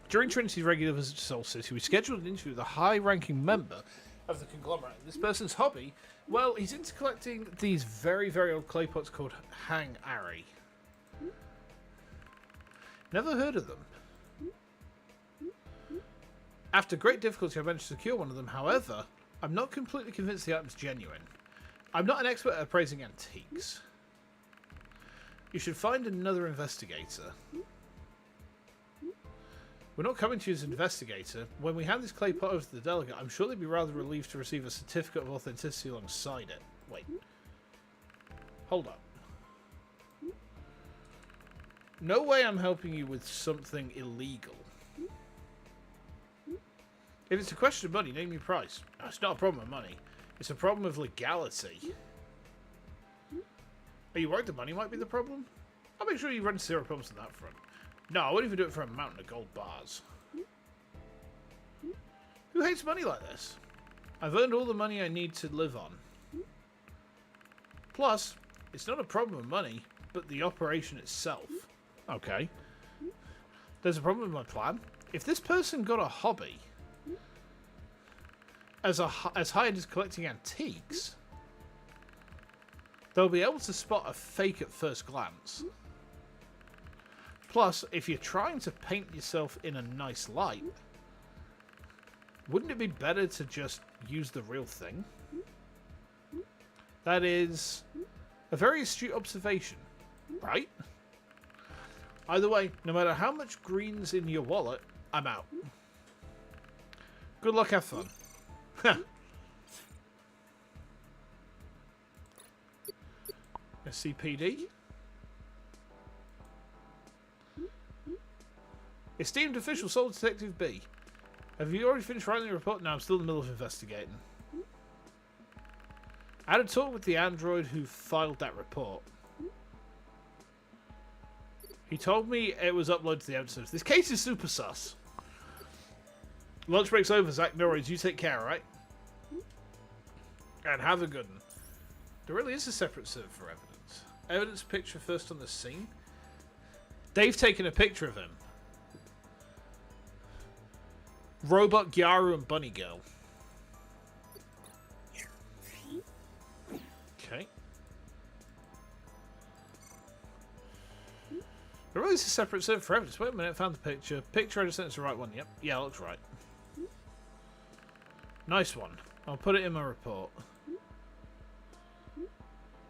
During Trinity's regular visit to Soul City, we scheduled an interview with a high-ranking member of the conglomerate. This person's hobby, well, he's into collecting these very, very old clay pots called Hang Ari. Never heard of them. After great difficulty, I managed to secure one of them. However, I'm not completely convinced the item's genuine. I'm not an expert at appraising antiques. You should find another investigator. We're not coming to you as an investigator. When we hand this clay pot over to the delegate, I'm sure they'd be rather relieved to receive a certificate of authenticity alongside it. Wait. Hold up. No way I'm helping you with something illegal. If it's a question of money, name your price. No, it's not a problem of money. It's a problem of legality. Are you worried the money might be the problem? I'll make sure you run zero problems on that front. No, I won't even do it for a mountain of gold bars. Who hates money like this? I've earned all the money I need to live on. Plus, it's not a problem of money, but the operation itself. Okay. There's a problem with my plan. If this person got a hobby as high as collecting antiques, they'll be able to spot a fake at first glance. Plus, if you're trying to paint yourself in a nice light, wouldn't it be better to just use the real thing? That is a very astute observation, right? Either way, no matter how much green's in your wallet, I'm out. Good luck, have fun. SCPD? Esteemed official Soul Detective B. Have you already finished writing the report? No, I'm still in the middle of investigating. I had a talk with the android who filed that report. He told me it was uploaded to the episodes. This case is super sus. Lunch break's over, Zach. No worries. You take care, alright? And have a good one. There really is a separate server for evidence. Evidence picture first on the scene. They've taken a picture of him. Robot, Gyaru, and Bunny Girl. Okay. There really is a separate server for evidence. Wait a minute, I found the picture. Picture, I just think it's the right one. Yep. Yeah, looks right. Nice one. I'll put it in my report.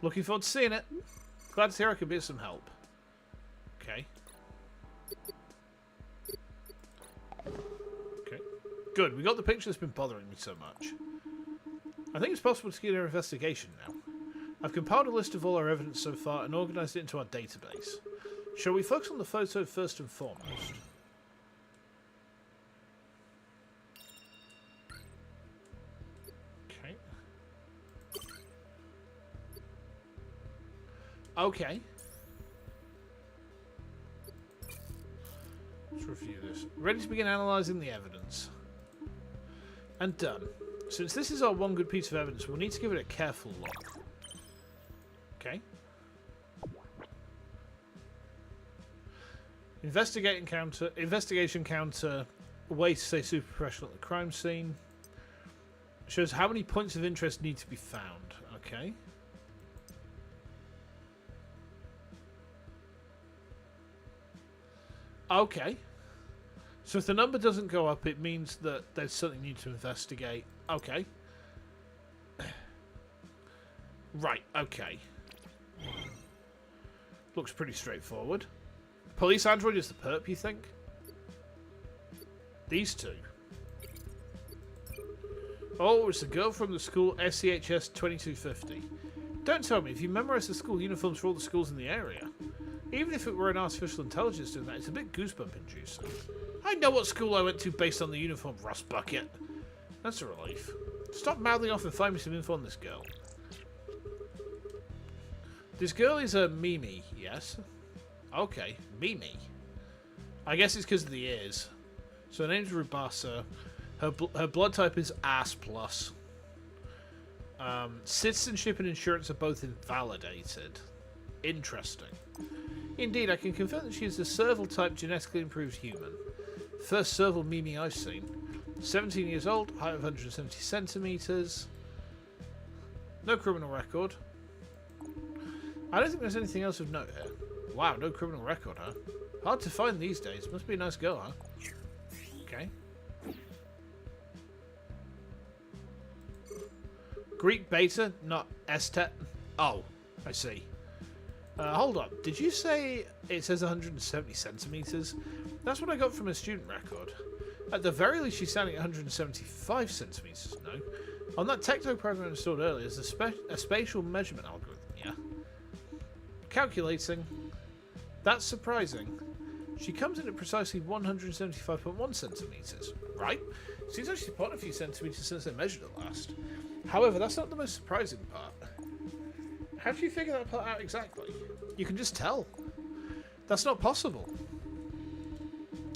Looking forward to seeing it. Glad to hear I could be of some help. Okay. Okay. Good. We got the picture that's been bothering me so much. I think it's possible to get our investigation now. I've compiled a list of all our evidence so far and organised it into our database. Shall we focus on the photo first and foremost? Okay. Let's review this. Ready to begin analysing the evidence. And done. Since this is our one good piece of evidence, we'll need to give it a careful look. Okay. Investigation counter. Way to stay super professional at the crime scene. Shows how many points of interest need to be found. Okay. Okay. So if the number doesn't go up, it means that there's something you need to investigate. Okay. Right, okay. Looks pretty straightforward. Police android is the perp, you think? These two. Oh, it's the girl from the school SEHS 2250. Don't tell me, if you memorise the school uniforms for all the schools in the area, even if it were an artificial intelligence doing that, it's a bit goosebump inducing. I know what school I went to based on the uniform, Rust Bucket. That's a relief. Stop mouthing off and find me some info on this girl. This girl is a Mimi, yes? Okay, Mimi. I guess it's because of the ears. So her name's Rubasa. Her blood type is AS+. Citizenship and insurance are both invalidated. Interesting. Indeed, I can confirm that she is a serval-type genetically improved human. First serval Mimi I've seen. 17 years old, height of 170 centimeters. No criminal record. I don't think there's anything else of note here. Wow, no criminal record, huh? Hard to find these days. Must be a nice girl, huh? Okay. Greek beta, not estet. Oh, I see. Hold on. Did you say it says 170 centimeters? That's what I got from a student record. At the very least, she's standing at 175 centimeters. No. On that techno program installed earlier is a spatial measurement algorithm. Yeah. Calculating. That's surprising. She comes in at precisely 175.1 centimeters. Right. Seems like she's put a few centimeters since they measured it last. However, that's not the most surprising part. How do you figure that part out exactly? You can just tell. That's not possible.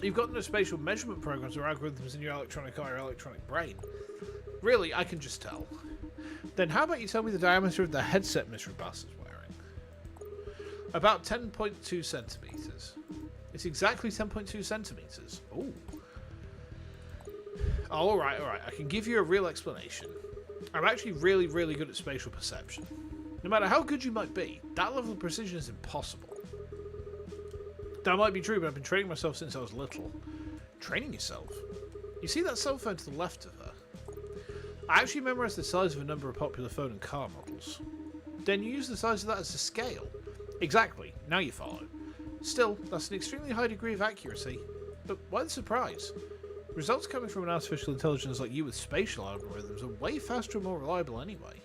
You've got no spatial measurement programs or algorithms in your electronic eye or electronic brain. Really, I can just tell. Then how about you tell me the diameter of the headset Miss Rubas is wearing? About 10.2 centimeters. It's exactly 10.2 centimeters. Ooh. Oh, alright. I can give you a real explanation. I'm actually really, really good at spatial perception. No matter how good you might be, that level of precision is impossible. That might be true, but I've been training myself since I was little. Training yourself? You see that cell phone to the left of her? I actually memorised the size of a number of popular phone and car models. Then you use the size of that as a scale. Exactly, now you follow. Still, that's an extremely high degree of accuracy. But why the surprise? Results coming from an artificial intelligence like you with spatial algorithms are way faster and more reliable anyway.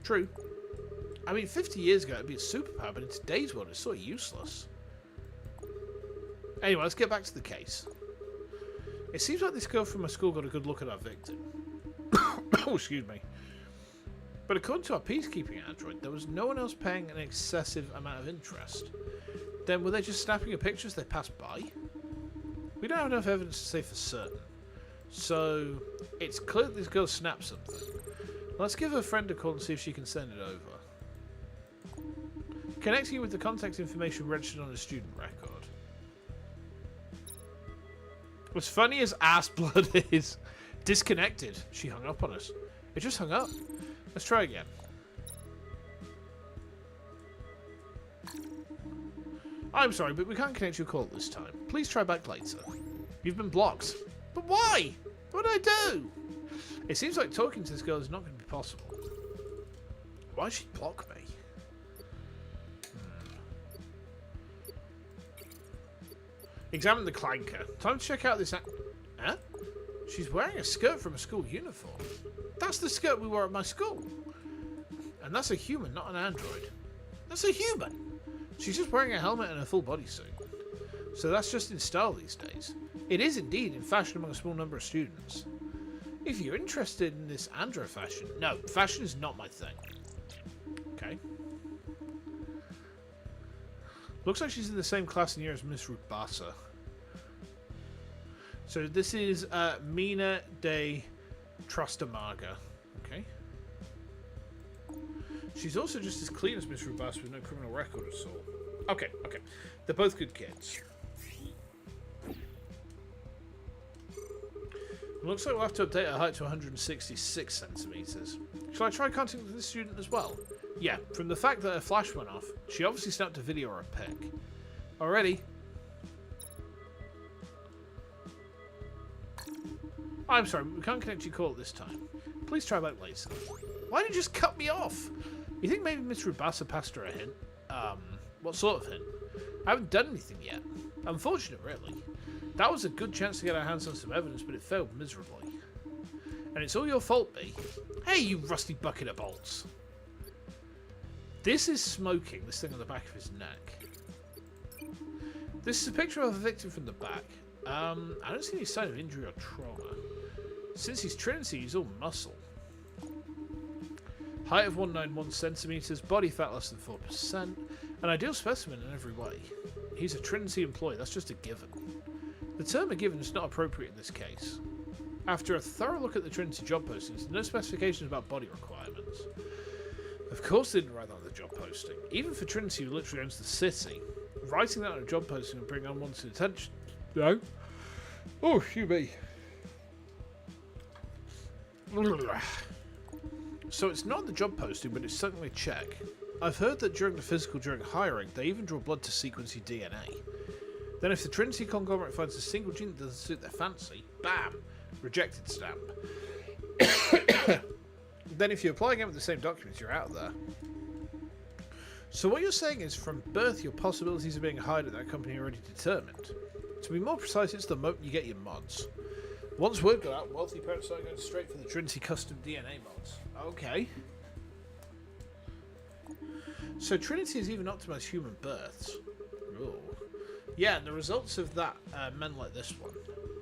True. I mean, 50 years ago it'd be a superpower, but in today's world it's sort of useless. Anyway, let's get back to the case. It seems like this girl from my school got a good look at our victim. Oh, excuse me. But according to our peacekeeping android, there was no one else paying an excessive amount of interest. Then were they just snapping a picture as they passed by? We don't have enough evidence to say for certain. So, it's clear that this girl snapped something. Let's give her friend a call and see if she can send it over. Connecting you with the contact information registered on the student record. As funny as ass blood is, disconnected. She hung up on us. It just hung up. Let's try again. I'm sorry, but we can't connect your call this time. Please try back later. You've been blocked. But why? What did I do? It seems like talking to this girl is not going to be possible. Why did she block me? Examine the clanker. Time to check out this. Huh? She's wearing a skirt from a school uniform. That's the skirt we wore at my school. And that's a human, not an android. That's a human. She's just wearing a helmet and a full bodysuit. So that's just in style these days. It is indeed in fashion among a small number of students. If you're interested in this andro fashion... No, fashion is not my thing. Okay. Looks like she's in the same class in year as Miss Rubasa. So this is Mina de Trastamaga. Okay. She's also just as clean as Miss Rubasa with no criminal record at all. Okay, okay. They're both good kids. Looks like we'll have to update her height to 166 centimeters. Shall I try contacting this student as well? Yeah, from the fact that her flash went off, she obviously snapped a video or a pic. Already. I'm sorry, we can't connect your call at this time. Please try back later. Why did you just cut me off? You think maybe Miss Rubasa passed her a hint? What sort of hint? I haven't done anything yet. Unfortunate, really. That was a good chance to get our hands on some evidence, but it failed miserably. And it's all your fault, B. Hey, you rusty bucket of bolts. This is smoking, this thing on the back of his neck. This is a picture of a victim from the back. I don't see any sign of injury or trauma. Since he's Trinity, he's all muscle. Height of 191 centimeters, body fat less than 4%, an ideal specimen in every way. He's a Trinity employee, that's just a given. The term a given is not appropriate in this case. After a thorough look at the Trinity job postings, no specifications about body requirements. Of course they didn't write that on the job posting. Even for Trinity, who literally owns the city, writing that on a job posting would bring unwanted attention. No. Oh, Hubie. So it's not the job posting, but it's certainly a check. I've heard that during the physical during hiring, they even draw blood to sequence your DNA. Then if the Trinity conglomerate finds a single gene that doesn't suit their fancy, bam! Rejected stamp. Then if you apply again with the same documents, you're out there. So what you're saying is, from birth, your possibilities of being hired at that company are already determined. To be more precise, it's the moment you get your mods. Once word got out, wealthy parents started going straight for the Trinity custom DNA mods. Okay. So Trinity has even optimized human births. Ooh. Yeah, and the results of that men like this one.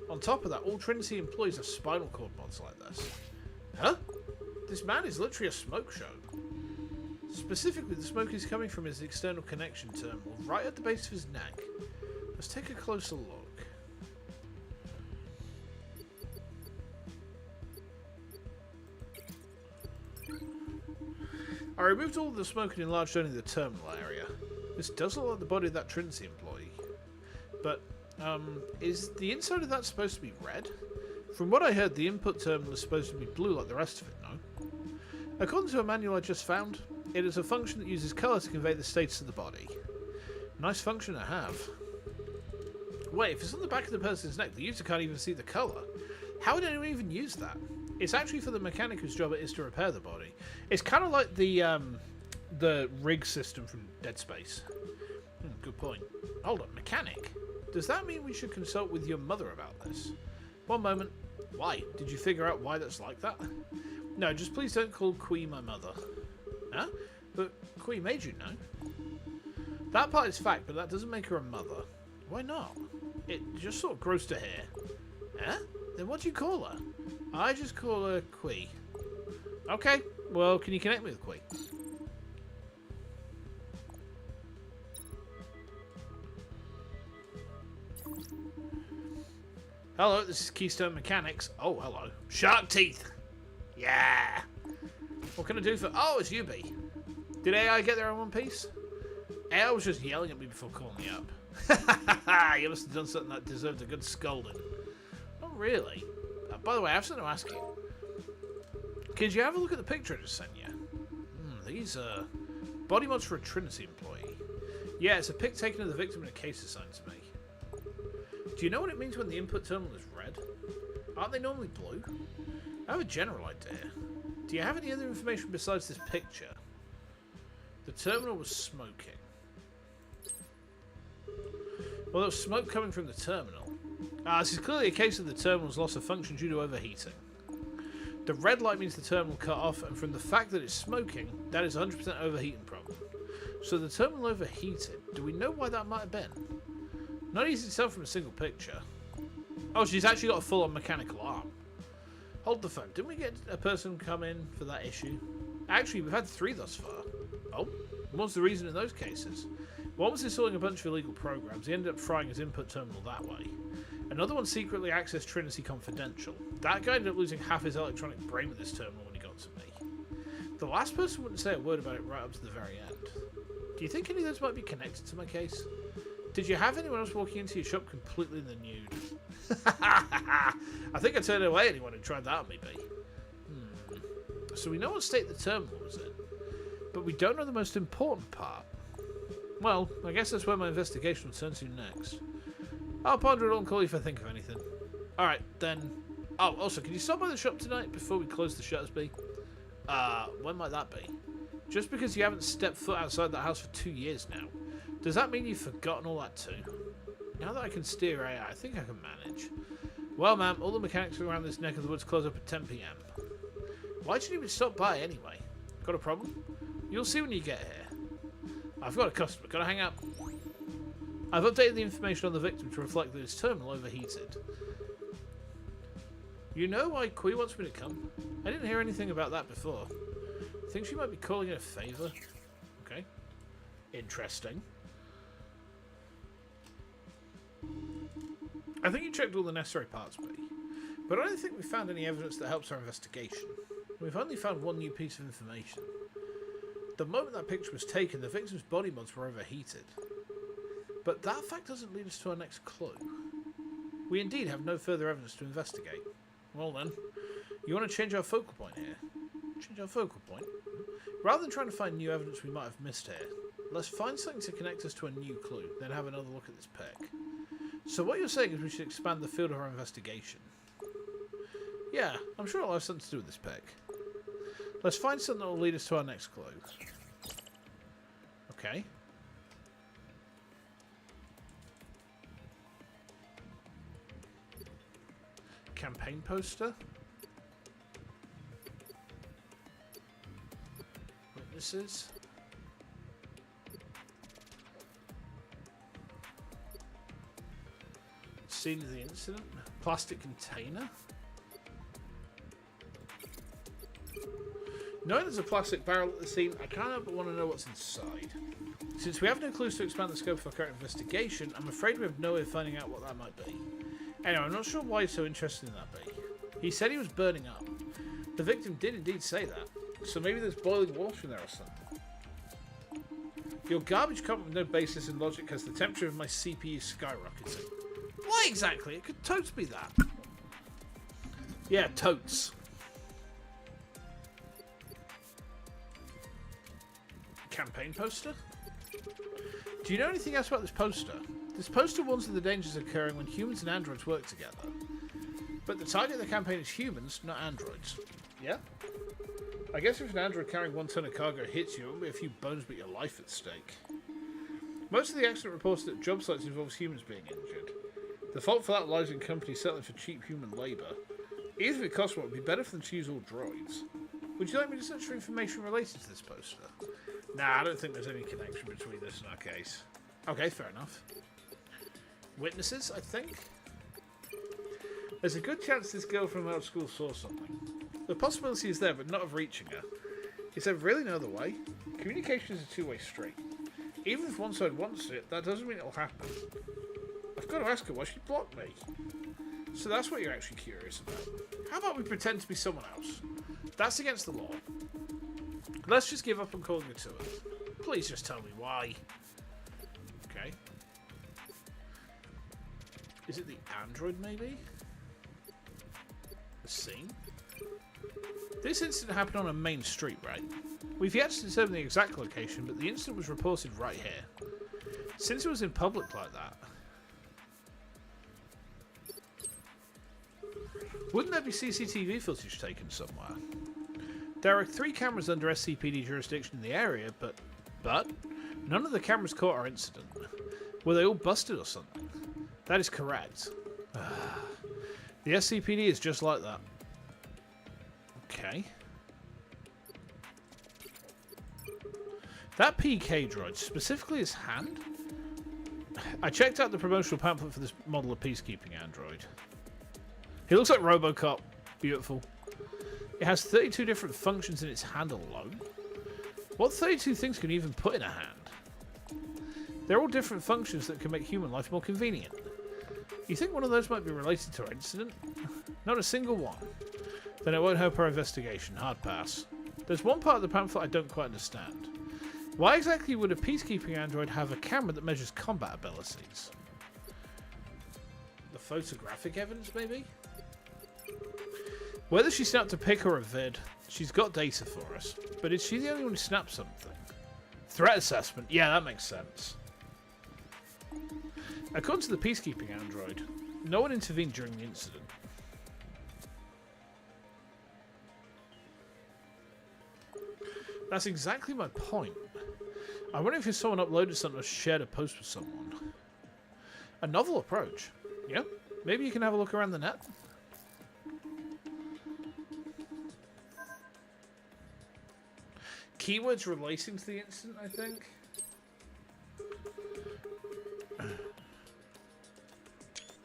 On top of that, all Trinity employees have spinal cord mods like this. Huh? This man is literally a smoke show. Specifically, the smoke is coming from his external connection terminal, right at the base of his neck. Let's take a closer look. I removed all of the smoke and enlarged only the terminal area. This does look like the body of that Trinity employee. But, is the inside of that supposed to be red? From what I heard, the input terminal is supposed to be blue like the rest of it, no? According to a manual I just found, it is a function that uses colour to convey the status of the body. Nice function to have. Wait, if it's on the back of the person's neck, the user can't even see the colour. How would anyone even use that? It's actually for the mechanic whose job it is to repair the body. It's kind of like the rig system from Dead Space. Good point. Hold on, mechanic? Does that mean we should consult with your mother about this? One moment. Why? Did you figure out why that's like that? No, just please don't call Kui my mother. Huh? But Kui made you know. That part is fact, but that doesn't make her a mother. Why not? It just sort of grows to hair. Huh? Then what do you call her? I just call her Kui. Okay, well, can you connect me with Kui? Hello, this is Keystone Mechanics. Oh, hello. Shark teeth! Yeah! What can I do for... Oh, it's Yubi. Did AI get there in one piece? AI was just yelling at me before calling me up. You must have done something that deserved a good scolding. Oh, really? By the way, I have something to ask you. Could you have a look at the picture I just sent you? These are body mods for a Trinity employee. Yeah, it's a pic taken of the victim in a case assigned to me. Do you know what it means when the input terminal is red? Aren't they normally blue? I have a general idea. Do you have any other information besides this picture? The terminal was smoking. Well, there was smoke coming from the terminal. This is clearly a case of the terminal's loss of function due to overheating. The red light means the terminal cut off, and from the fact that it's smoking, that is 100% overheating problem. So the terminal overheated. Do we know why that might have been? Not easy to tell from a single picture. Oh, she's actually got a full-on mechanical arm. Hold the phone. Didn't we get a person come in for that issue? Actually, we've had 3 thus far. Oh, what's the reason in those cases? One was installing a bunch of illegal programs. He ended up frying his input terminal that way. Another one secretly accessed Trinity Confidential. That guy ended up losing half his electronic brain with his terminal when he got to me. The last person wouldn't say a word about it right up to the very end. Do you think any of those might be connected to my case? Did you have anyone else walking into your shop completely in the nude? I think I turned away anyone who tried that on me, B. So we know what state the terminal was in, but we don't know the most important part. Well, I guess that's where my investigation will turn to next. I'll ponder it all and call you if I think of anything. Alright, then. Oh, also, can you stop by the shop tonight before we close the shutters, B? When might that be? Just because you haven't stepped foot outside that house for 2 years now, does that mean you've forgotten all that too? Now that I can steer AI, I think I can manage. Well, ma'am, all the mechanics around this neck of the woods close up at 10 PM. Why'd you even stop by anyway? Got a problem? You'll see when you get here. I've got a customer. Gotta hang up. I've updated the information on the victim to reflect that his terminal overheated. You know why Kui wants me to come? I didn't hear anything about that before. Think she might be calling it a favour? Okay. Interesting. I think you checked all the necessary parts, B. But I don't think we found any evidence that helps our investigation. We've only found one new piece of information. The moment that picture was taken, the victim's body mods were overheated. But that fact doesn't lead us to our next clue. We indeed have no further evidence to investigate. Well then, you want to change our focal point here? Change our focal point? Rather than trying to find new evidence we might have missed here, let's find something to connect us to a new clue, then have another look at this pic. So what you're saying is we should expand the field of our investigation. Yeah, I'm sure it'll have something to do with this pic. Let's find something that will lead us to our next clue. Okay. Campaign poster. Witnesses. Scene of the incident. Plastic container. Knowing there's a plastic barrel at the scene, I can't help but want to know what's inside. Since we have no clues to expand the scope of our current investigation, I'm afraid we have no way of finding out what that might be. Anyway, I'm not sure why he's so interested in that bee. He said he was burning up. The victim did indeed say that, so maybe there's boiling water in there or something. Your garbage comment with no basis in logic has the temperature of my CPU skyrocketing. Why exactly? It could totes be that. Yeah, totes. Campaign poster? Do you know anything else about this poster? This poster warns of the dangers occurring when humans and androids work together. But the target of the campaign is humans, not androids. Yeah? I guess if an android carrying 1 ton of cargo hits you, it won't be a few bones but your life at stake. Most of the accident reports that job sites involves humans being injured. The fault for that lies in companies settling for cheap human labour. Even if it costs more, it would be better for them to use all droids. Would you like me to search for information related to this poster? Nah, I don't think there's any connection between this and our case. Okay, fair enough. Witnesses, I think? There's a good chance this girl from our school saw something. The possibility is there, but not of reaching her. Is there really no other way? Communication is a two-way street. Even if one side wants it, that doesn't mean it'll happen. I've got to ask her why she blocked me. So that's what you're actually curious about. How about we pretend to be someone else? That's against the law. Let's just give up on calling her to her. Please just tell me why. Okay. Is it the android, maybe? The scene? This incident happened on a main street, right? We've yet to determine the exact location, but the incident was reported right here. Since it was in public like that, wouldn't there be CCTV footage taken somewhere? There are 3 cameras under SCPD jurisdiction in the area, but none of the cameras caught our incident. Were they all busted or something? That is correct. The SCPD is just like that. Okay. That PK droid, specifically his hand? I checked out the promotional pamphlet for this model of peacekeeping android. He looks like RoboCop. Beautiful. It has 32 different functions in its hand alone. What 32 things can you even put in a hand? They're all different functions that can make human life more convenient. You think one of those might be related to our incident? Not a single one. Then it won't help our investigation. Hard pass. There's one part of the pamphlet I don't quite understand. Why exactly would a peacekeeping android have a camera that measures combat abilities? The photographic evidence, maybe? Whether she snapped a pic or a vid, she's got data for us. But is she the only one who snapped something? Threat assessment. Yeah, that makes sense. According to the peacekeeping android, no one intervened during the incident. That's exactly my point. I wonder if someone uploaded something or shared a post with someone. A novel approach. Yeah, maybe you can have a look around the net. Keywords relating to the incident, I think.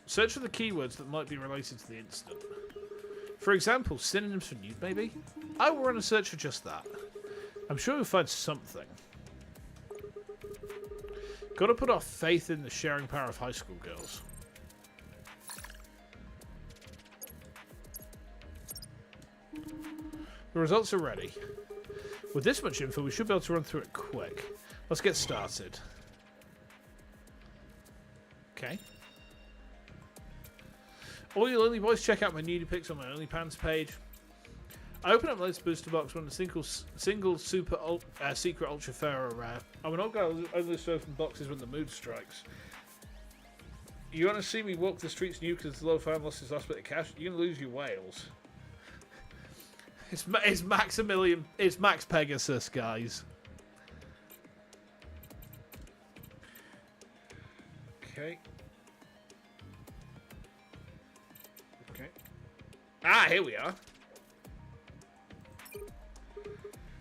Search for the keywords that might be related to the incident. For example, synonyms for nude, maybe? I will run a search for just that. I'm sure we'll find something. Gotta put our faith in the sharing power of high school girls. The results are ready. With this much info, we should be able to run through it quick. Let's get started. Okay. All you lonely boys, check out my nudie pics on my OnlyPants page. I open up my latest booster box when a single super secret ultra fair or rare. I will not go only open boxes when the mood strikes. You want to see me walk the streets new because the low fan lost his last bit of cash? You're going to lose your whales. It's Maximilian. It's Max Pegasus, guys. Okay. Okay. Ah, here we are.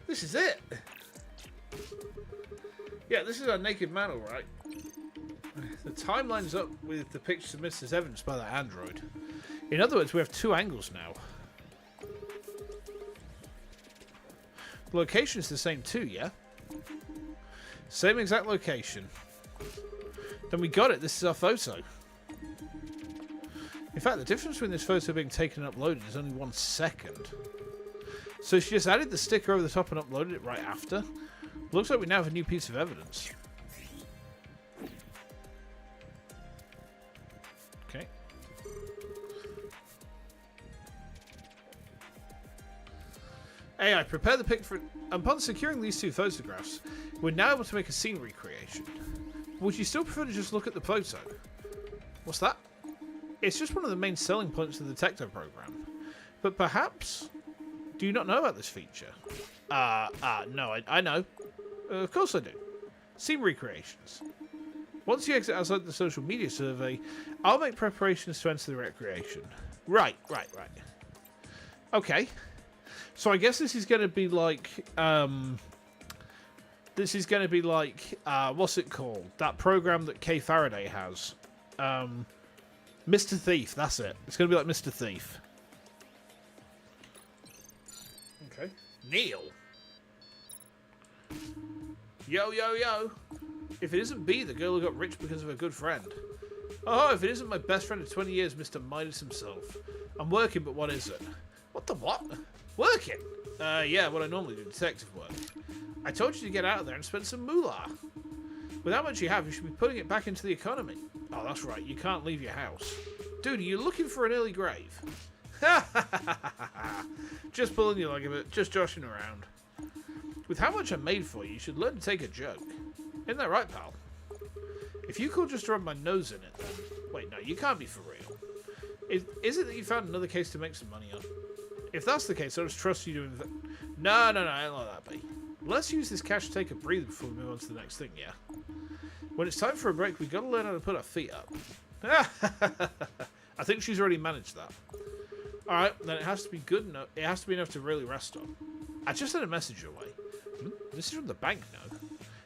This is it. Yeah, this is our naked man, all right. The time lines up with the picture submitted as evidence by that android. In other words, we have two angles now. The location is the same too, yeah? Same exact location. Then we got it. This is our photo. In fact, the difference between this photo being taken and uploaded is only 1 second. So she just added the sticker over the top and uploaded it right after. Looks like we now have a new piece of evidence. Okay. AI, prepare the pic for... Upon securing these two photographs, we're now able to make a scene recreation. Would you still prefer to just look at the photo? What's that? It's just one of the main selling points of the Tecto program. But perhaps... Do you not know about this feature? No, I know. Of course I do. Scene recreations. Once you exit outside the social media survey, I'll make preparations to enter the recreation. Right. Okay. So I guess this is going to be like, what's it called? That program that Kay Faraday has. Mr. Thief, that's it. It's going to be like Mr. Thief. Okay. Neil. Yo. If it isn't B, the girl who got rich because of a good friend. Oh, if it isn't my best friend of 20 years, Mr. Midas himself. I'm working, but what is it? What the what? Working? Yeah, what I normally do, detective work. I told you to get out of there and spend some moolah. With how much you have, you should be putting it back into the economy. Oh, that's right, you can't leave your house. Dude, are you looking for an early grave? Just pulling your leg a bit, just joshing around. With how much I made for you, you should learn to take a joke. Isn't that right, pal? If you could just rub my nose in it, then... Wait, no, you can't be for real. Is it that you found another case to make some money on? If that's the case, I'll just trust you to invest... No, I don't let that be. Let's use this cash to take a breather before we move on to the next thing, yeah? When it's time for a break, we've got to learn how to put our feet up. I think she's already managed that. Alright, then it has to be good enough. It has to be enough to really rest on. I just sent a message your way. This is from the bank, no?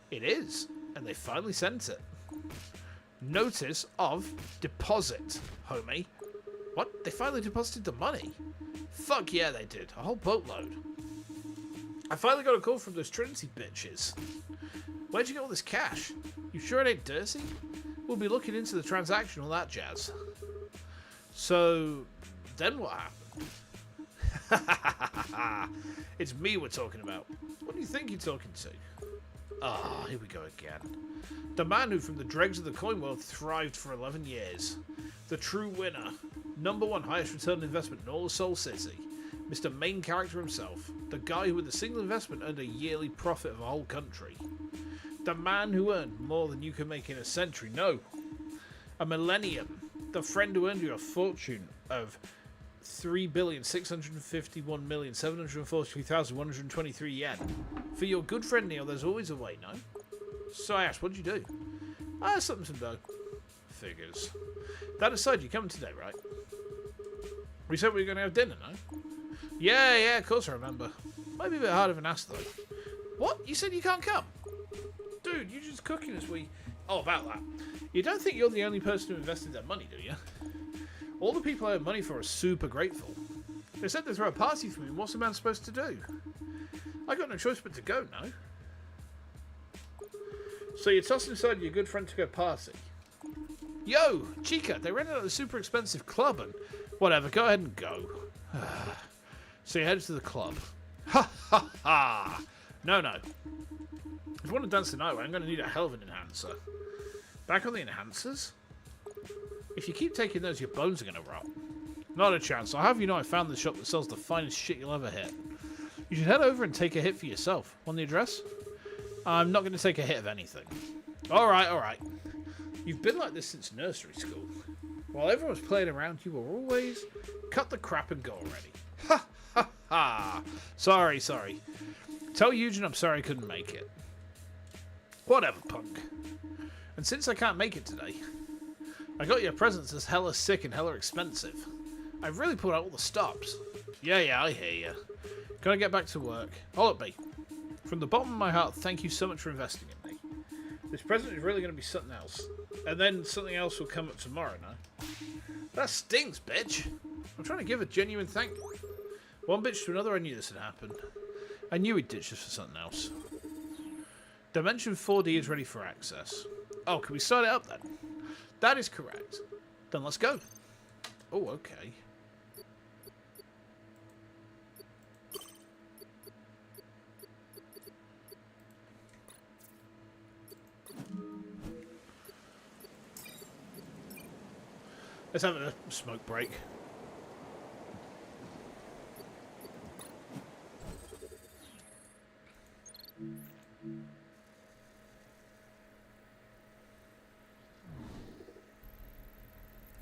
It is. And they finally sent it. Notice of deposit, homie. What? They finally deposited the money? Fuck yeah, they did. A whole boatload. I finally got a call from those Trinity bitches. Where'd you get all this cash? You sure it ain't dirty? We'll be looking into the transaction, all that jazz. So, then what happened? It's me we're talking about. What do you think you're talking to? Ah, here we go again. The man who from the dregs of the coin world thrived for 11 years. The true winner. #1 highest return on investment in all of Soul City. Mr. Main Character himself. The guy who with a single investment earned a yearly profit of a whole country. The man who earned more than you can make in a century. No. A millennium. The friend who earned you a fortune of 3,651,743,123 yen. For your good friend Neil, there's always a way, no? So I asked, what'd you do? Something some dough. Figures. That aside, you're coming today, right? We said we were going to have dinner, no? Yeah, of course I remember. Might be a bit hard of an ask, though. What? You said you can't come? Dude, you're just cooking as we... Oh, about that. You don't think you're the only person who invested their money, do you? All the people I owe money for are super grateful. They said they'd throw a party for me. What's a man supposed to do? I got no choice but to go, no? So you tossed inside your good friend to go party. Yo, Chica, they rented out a super expensive club and... Whatever, go ahead and go. So you headed to the club. Ha ha ha! No. If you want to dance the night away, I'm going to need a hell of an enhancer. Back on the enhancers? If you keep taking those, your bones are going to rot. Not a chance. I'll have you know I found the shop that sells the finest shit you'll ever hit. You should head over and take a hit for yourself. Want the address? I'm not going to take a hit of anything. Alright. You've been like this since nursery school. While everyone was playing around, you were always... Cut the crap and go already. Ha ha ha! Sorry. Tell Eugen I'm sorry I couldn't make it. Whatever, punk. And since I can't make it today, I got you a present that's hella sick and hella expensive. I've really pulled out all the stops. Yeah, I hear you. Gotta get back to work. Hold up, B. From the bottom of my heart, thank you so much for investing in me. This present is really going to be something else. And then something else will come up tomorrow, no? That stings, bitch. I'm trying to give a genuine thank you. One bitch to another, I knew this had happened. I knew he'd ditch us for something else. Dimension 4D is ready for access. Oh, can we start it up then? That is correct. Then let's go. Oh, okay. Let's have a smoke break.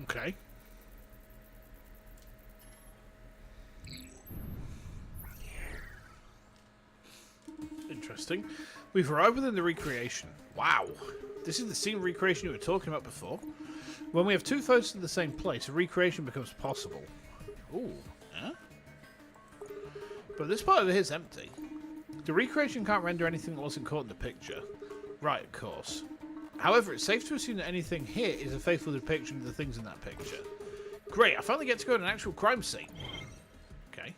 Okay. Interesting. We've arrived within the recreation. Wow. This is the scene recreation you were talking about before. When we have two photos in the same place, a recreation becomes possible. Ooh, yeah? But this part of it is empty. The recreation can't render anything that wasn't caught in the picture. Right, of course. However, it's safe to assume that anything here is a faithful depiction of the things in that picture. Great, I finally get to go to an actual crime scene. Okay.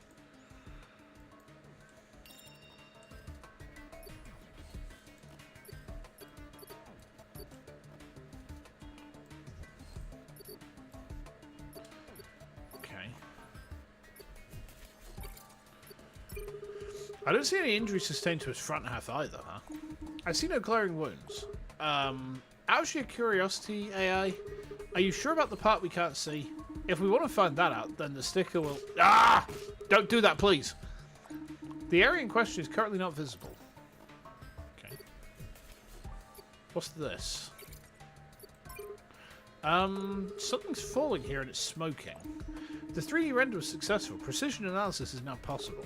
I don't see any injuries sustained to his front half either, huh? I see no glaring wounds. Out of sheer curiosity, AI, are you sure about the part we can't see? If we want to find that out, then the sticker will... Ah! Don't do that, please! The area in question is currently not visible. Okay. What's this? Something's falling here and it's smoking. The 3D render was successful. Precision analysis is now possible.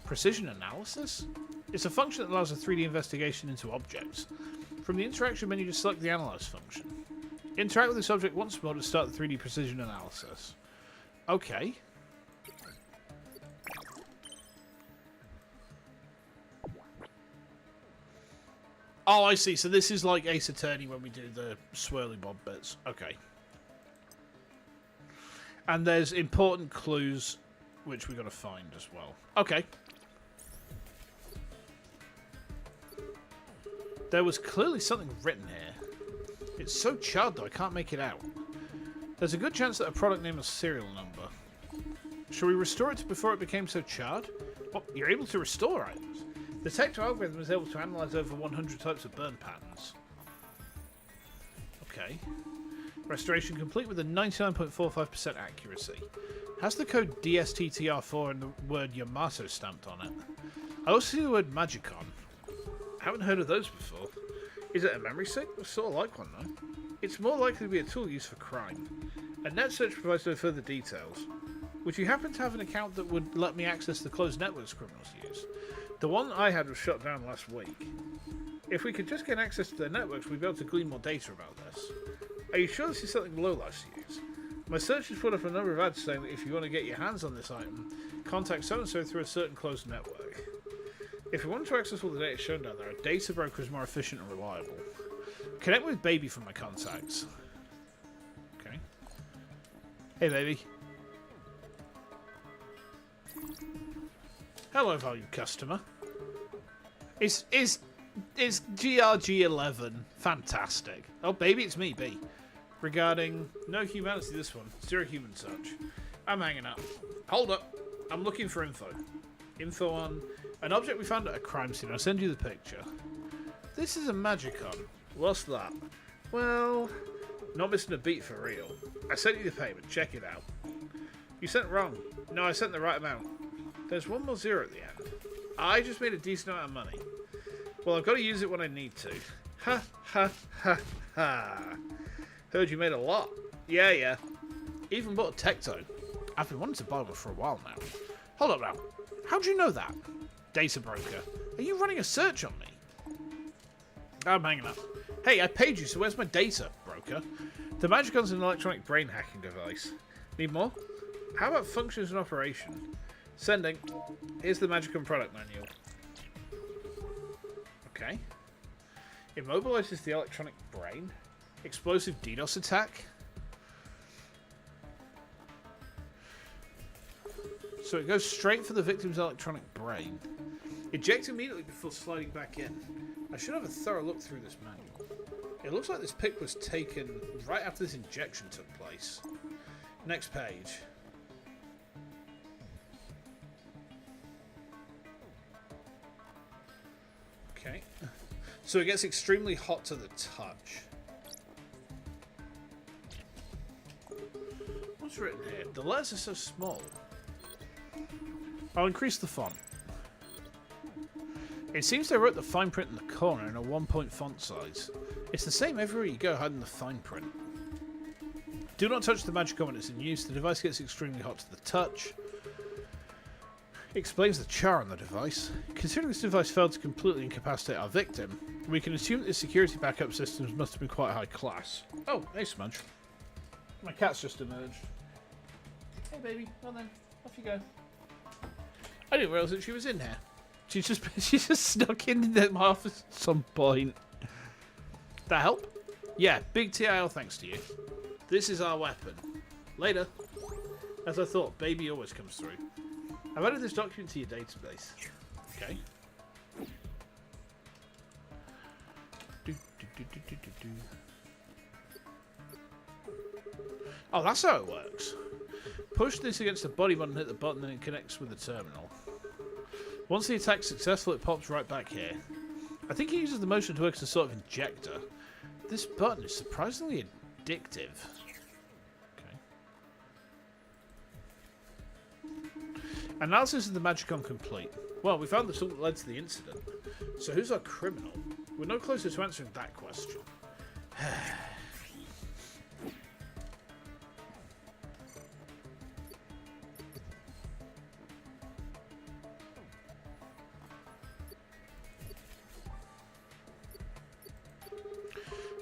Precision analysis? It's a function that allows a 3D investigation into objects. From the interaction menu, just select the analyze function. Interact with this object once more to start the 3D precision analysis. Okay. Oh, I see. So this is like Ace Attorney when we do the swirly bob bits. Okay. And there's important clues which we got to find as well. Okay. There was clearly something written here. It's so charred though, I can't make it out. There's a good chance that a product name has serial number. Shall we restore it before it became so charred? Well, you're able to restore items. The Tector algorithm is able to analyze over 100 types of burn patterns. Okay. Restoration complete with a 99.45% accuracy. Has the code DSTTR4 and the word Yamato stamped on it. I also see the word Magicon. Haven't heard of those before. Is it a memory stick? I sort of like one though. It's more likely to be a tool used for crime. A net search provides no further details. Would you happen to have an account that would let me access the closed networks criminals use? The one I had was shut down last week. If we could just get access to their networks, we'd be able to glean more data about this. Are you sure this is something Lowlife's use? My search has put up a number of ads saying that if you want to get your hands on this item, contact so-and-so through a certain closed network. If you want to access all the data shown down there, a data broker is more efficient and reliable. Connect with Baby from my contacts. Okay. Hey, Baby. Hello, valued customer. Is GRG11 fantastic? Oh, Baby, it's me, B. Regarding no humanity, this one. Zero human touch. I'm hanging up. Hold up. I'm looking for info. Info on an object we found at a crime scene. I'll send you the picture. This is a Magicon. What's that? Well, not missing a beat for real. I sent you the payment. Check it out. You sent it wrong. No, I sent the right amount. There's one more zero at the end. I just made a decent amount of money. Well, I've got to use it when I need to. Ha, ha, ha, ha. Heard you made a lot. Yeah. Even bought a Tectone. I've been wanting to buy one for a while now. Hold up now. How'd you know that? Data broker. Are you running a search on me? I'm hanging up. Hey, I paid you, so where's my data, broker? The Magicon's an electronic brain hacking device. Need more? How about functions and operation? Sending. Here's the Magicon product manual. Okay. Immobilizes the electronic brain. Explosive DDoS attack. So it goes straight for the victim's electronic brain. Eject immediately before sliding back in. I should have a thorough look through this manual. It looks like this pic was taken right after this injection took place. Next page. Okay. So it gets extremely hot to the touch. What's written here? The letters are so small. I'll increase the font. It seems they wrote the fine print in the corner in a 1-point font size. It's the same everywhere you go, hiding the fine print. Do not touch the Magicon when it's in use. The device gets extremely hot to the touch. It explains the char on the device. Considering this device failed to completely incapacitate our victim, we can assume that the security backup systems must have been quite high class. Oh, hey Smudge. My cat's just emerged. Hey baby, well then, off you go. I didn't realise that she was in here. She just snuck into my office at some point. That help? Yeah, big TIL thanks to you. This is our weapon. Later. As I thought, baby always comes through. I've added this document to your database. Okay. Oh, that's how it works. Push this against the body button and hit the button, and it connects with the terminal. Once the attack's successful, it pops right back here. I think it uses the motion to work as a sort of injector. This button is surprisingly addictive. Analysis of the Magicon complete. Well, we found the tool that led to the incident. So who's our criminal? We're no closer to answering that question.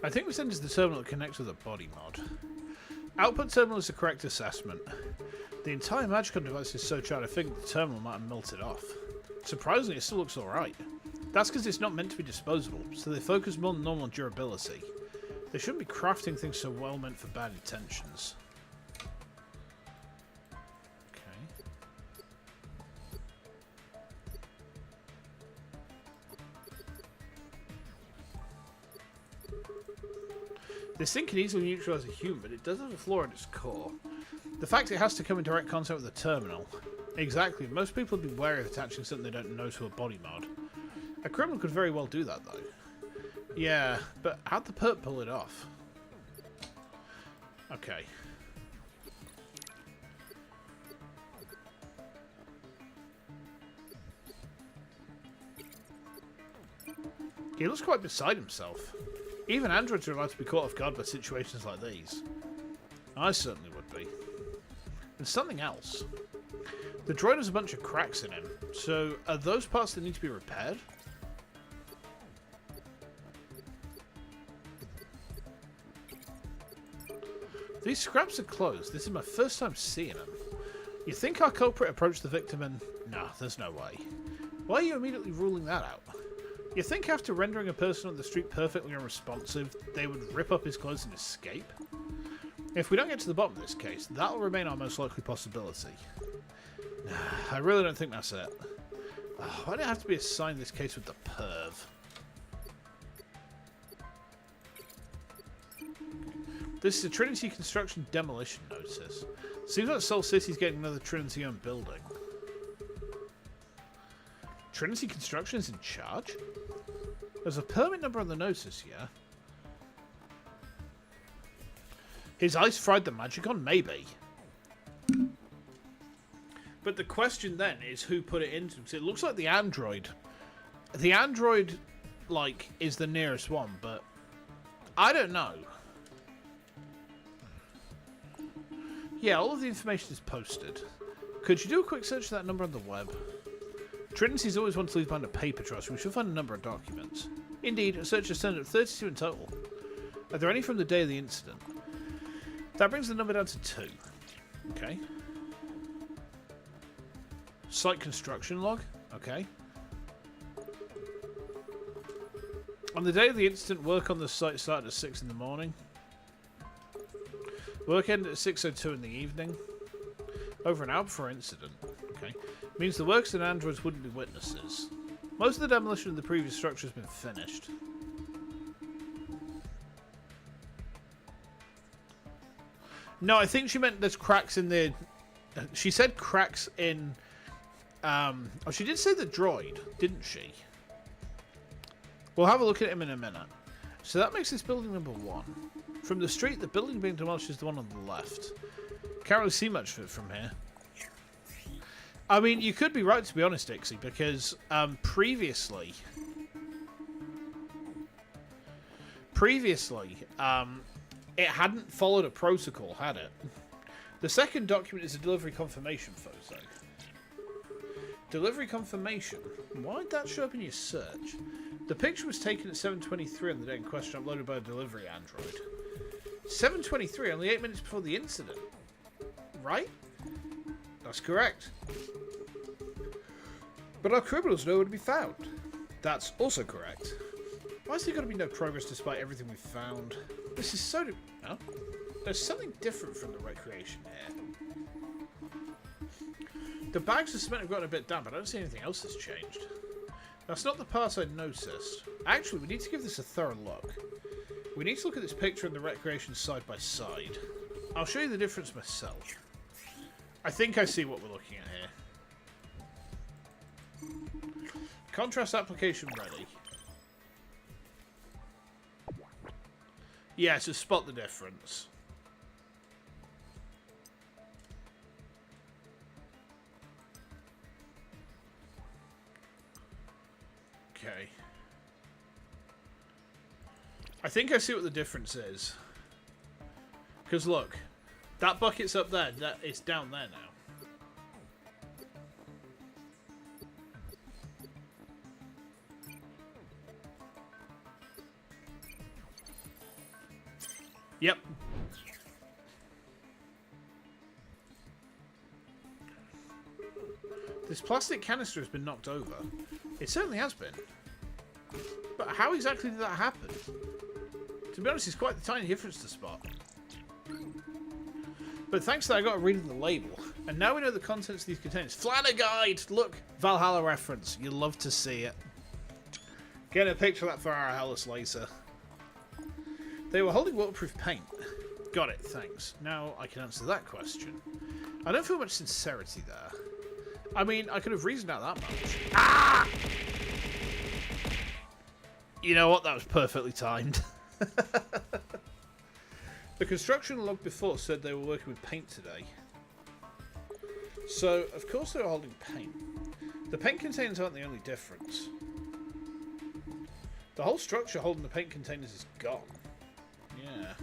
I think we send is the terminal that connects with a body mod. Output terminal is the correct assessment. The entire Magicon device is so charred I think the terminal might have melted off. Surprisingly, it still looks alright. That's because it's not meant to be disposable, so they focus more than normal on durability. They shouldn't be crafting things so well meant for bad intentions. Okay. This thing can easily neutralize a human, but it does have a flaw in its core. The fact it has to come in direct contact with the terminal. Exactly. Most people would be wary of attaching something they don't know to a body mod. A criminal could very well do that, though. Yeah, but how'd the perp pull it off? Okay. He looks quite beside himself. Even androids are allowed to be caught off guard by situations like these. I certainly would be. And something else. The droid has a bunch of cracks in him, so are those parts that need to be repaired? These scraps are closed. This is my first time seeing them. You think our culprit approached the victim and... Nah, there's no way. Why are you immediately ruling that out? You think after rendering a person on the street perfectly unresponsive, they would rip up his clothes and escape? If we don't get to the bottom of this case, that'll remain our most likely possibility. I really don't think that's it. Oh, why do I have to be assigned this case with the perv? This is a Trinity Construction Demolition Notice. Seems like Soul City's getting another Trinity-owned building. Trinity Construction is in charge? There's a permit number on the notice, yeah? His ice fried the Magicon? Maybe. But the question then is who put it into it. It looks like the android. The android, like, is the nearest one, but I don't know. Yeah, all of the information is posted. Could you do a quick search of that number on the web? Trinity's always wanted to leave behind a paper trail, so we should find a number of documents. Indeed, a search has turned up 32 in total. Are there any from the day of the incident? That brings the number down to 2. Okay. Site construction log. Okay. On the day of the incident, work on the site started at 6 in the morning. Work ended at 6:02 in the evening. Over an hour before incident. Okay. Means the workers and androids wouldn't be witnesses. Most of the demolition of the previous structure has been finished. No, I think she meant there's cracks in the... She said cracks in... Oh, she did say the droid, didn't she? We'll have a look at him in a minute. So that makes this building number 1. From the street, the building being demolished is the one on the left. Can't really see much of it from here. I mean, you could be right, to be honest, Dixie, because previously, it hadn't followed a protocol, had it? The second document is a delivery confirmation photo. Delivery confirmation. Why did that show up in your search? The picture was taken at 7:23 on the day in question, uploaded by a delivery android. 7:23, only 8 minutes before the incident. Right? That's correct. But our criminals know where to be found. That's also correct. Why is there going to be no progress despite everything we've found? This is so... Oh? There's something different from the recreation here. The bags of cement have gotten a bit damp, but I don't see anything else has changed. That's not the part I noticed. Actually, we need to give this a thorough look. We need to look at this picture and the recreation side by side. I'll show you the difference myself. I think I see what we're looking at here. Contrast application ready. Yeah, so spot the difference. Okay. I think I see what the difference is. Because look, that bucket's up there, it's down there now. Yep. This plastic canister has been knocked over. It certainly has been. But how exactly did that happen? To be honest, it's quite the tiny difference to spot. But thanks to that, I got a read of the label. And now we know the contents of these containers. Flanner guide! Look! Valhalla reference. You'll love to see it. Get a picture of that for our Hellas later. They were holding waterproof paint. Got it, thanks. Now I can answer that question. I don't feel much sincerity there. I mean, I could have reasoned out that much. Ah! You know what? That was perfectly timed. The construction log before said they were working with paint today. So, of course they were holding paint. The paint containers aren't the only difference. The whole structure holding the paint containers is gone. Yeah.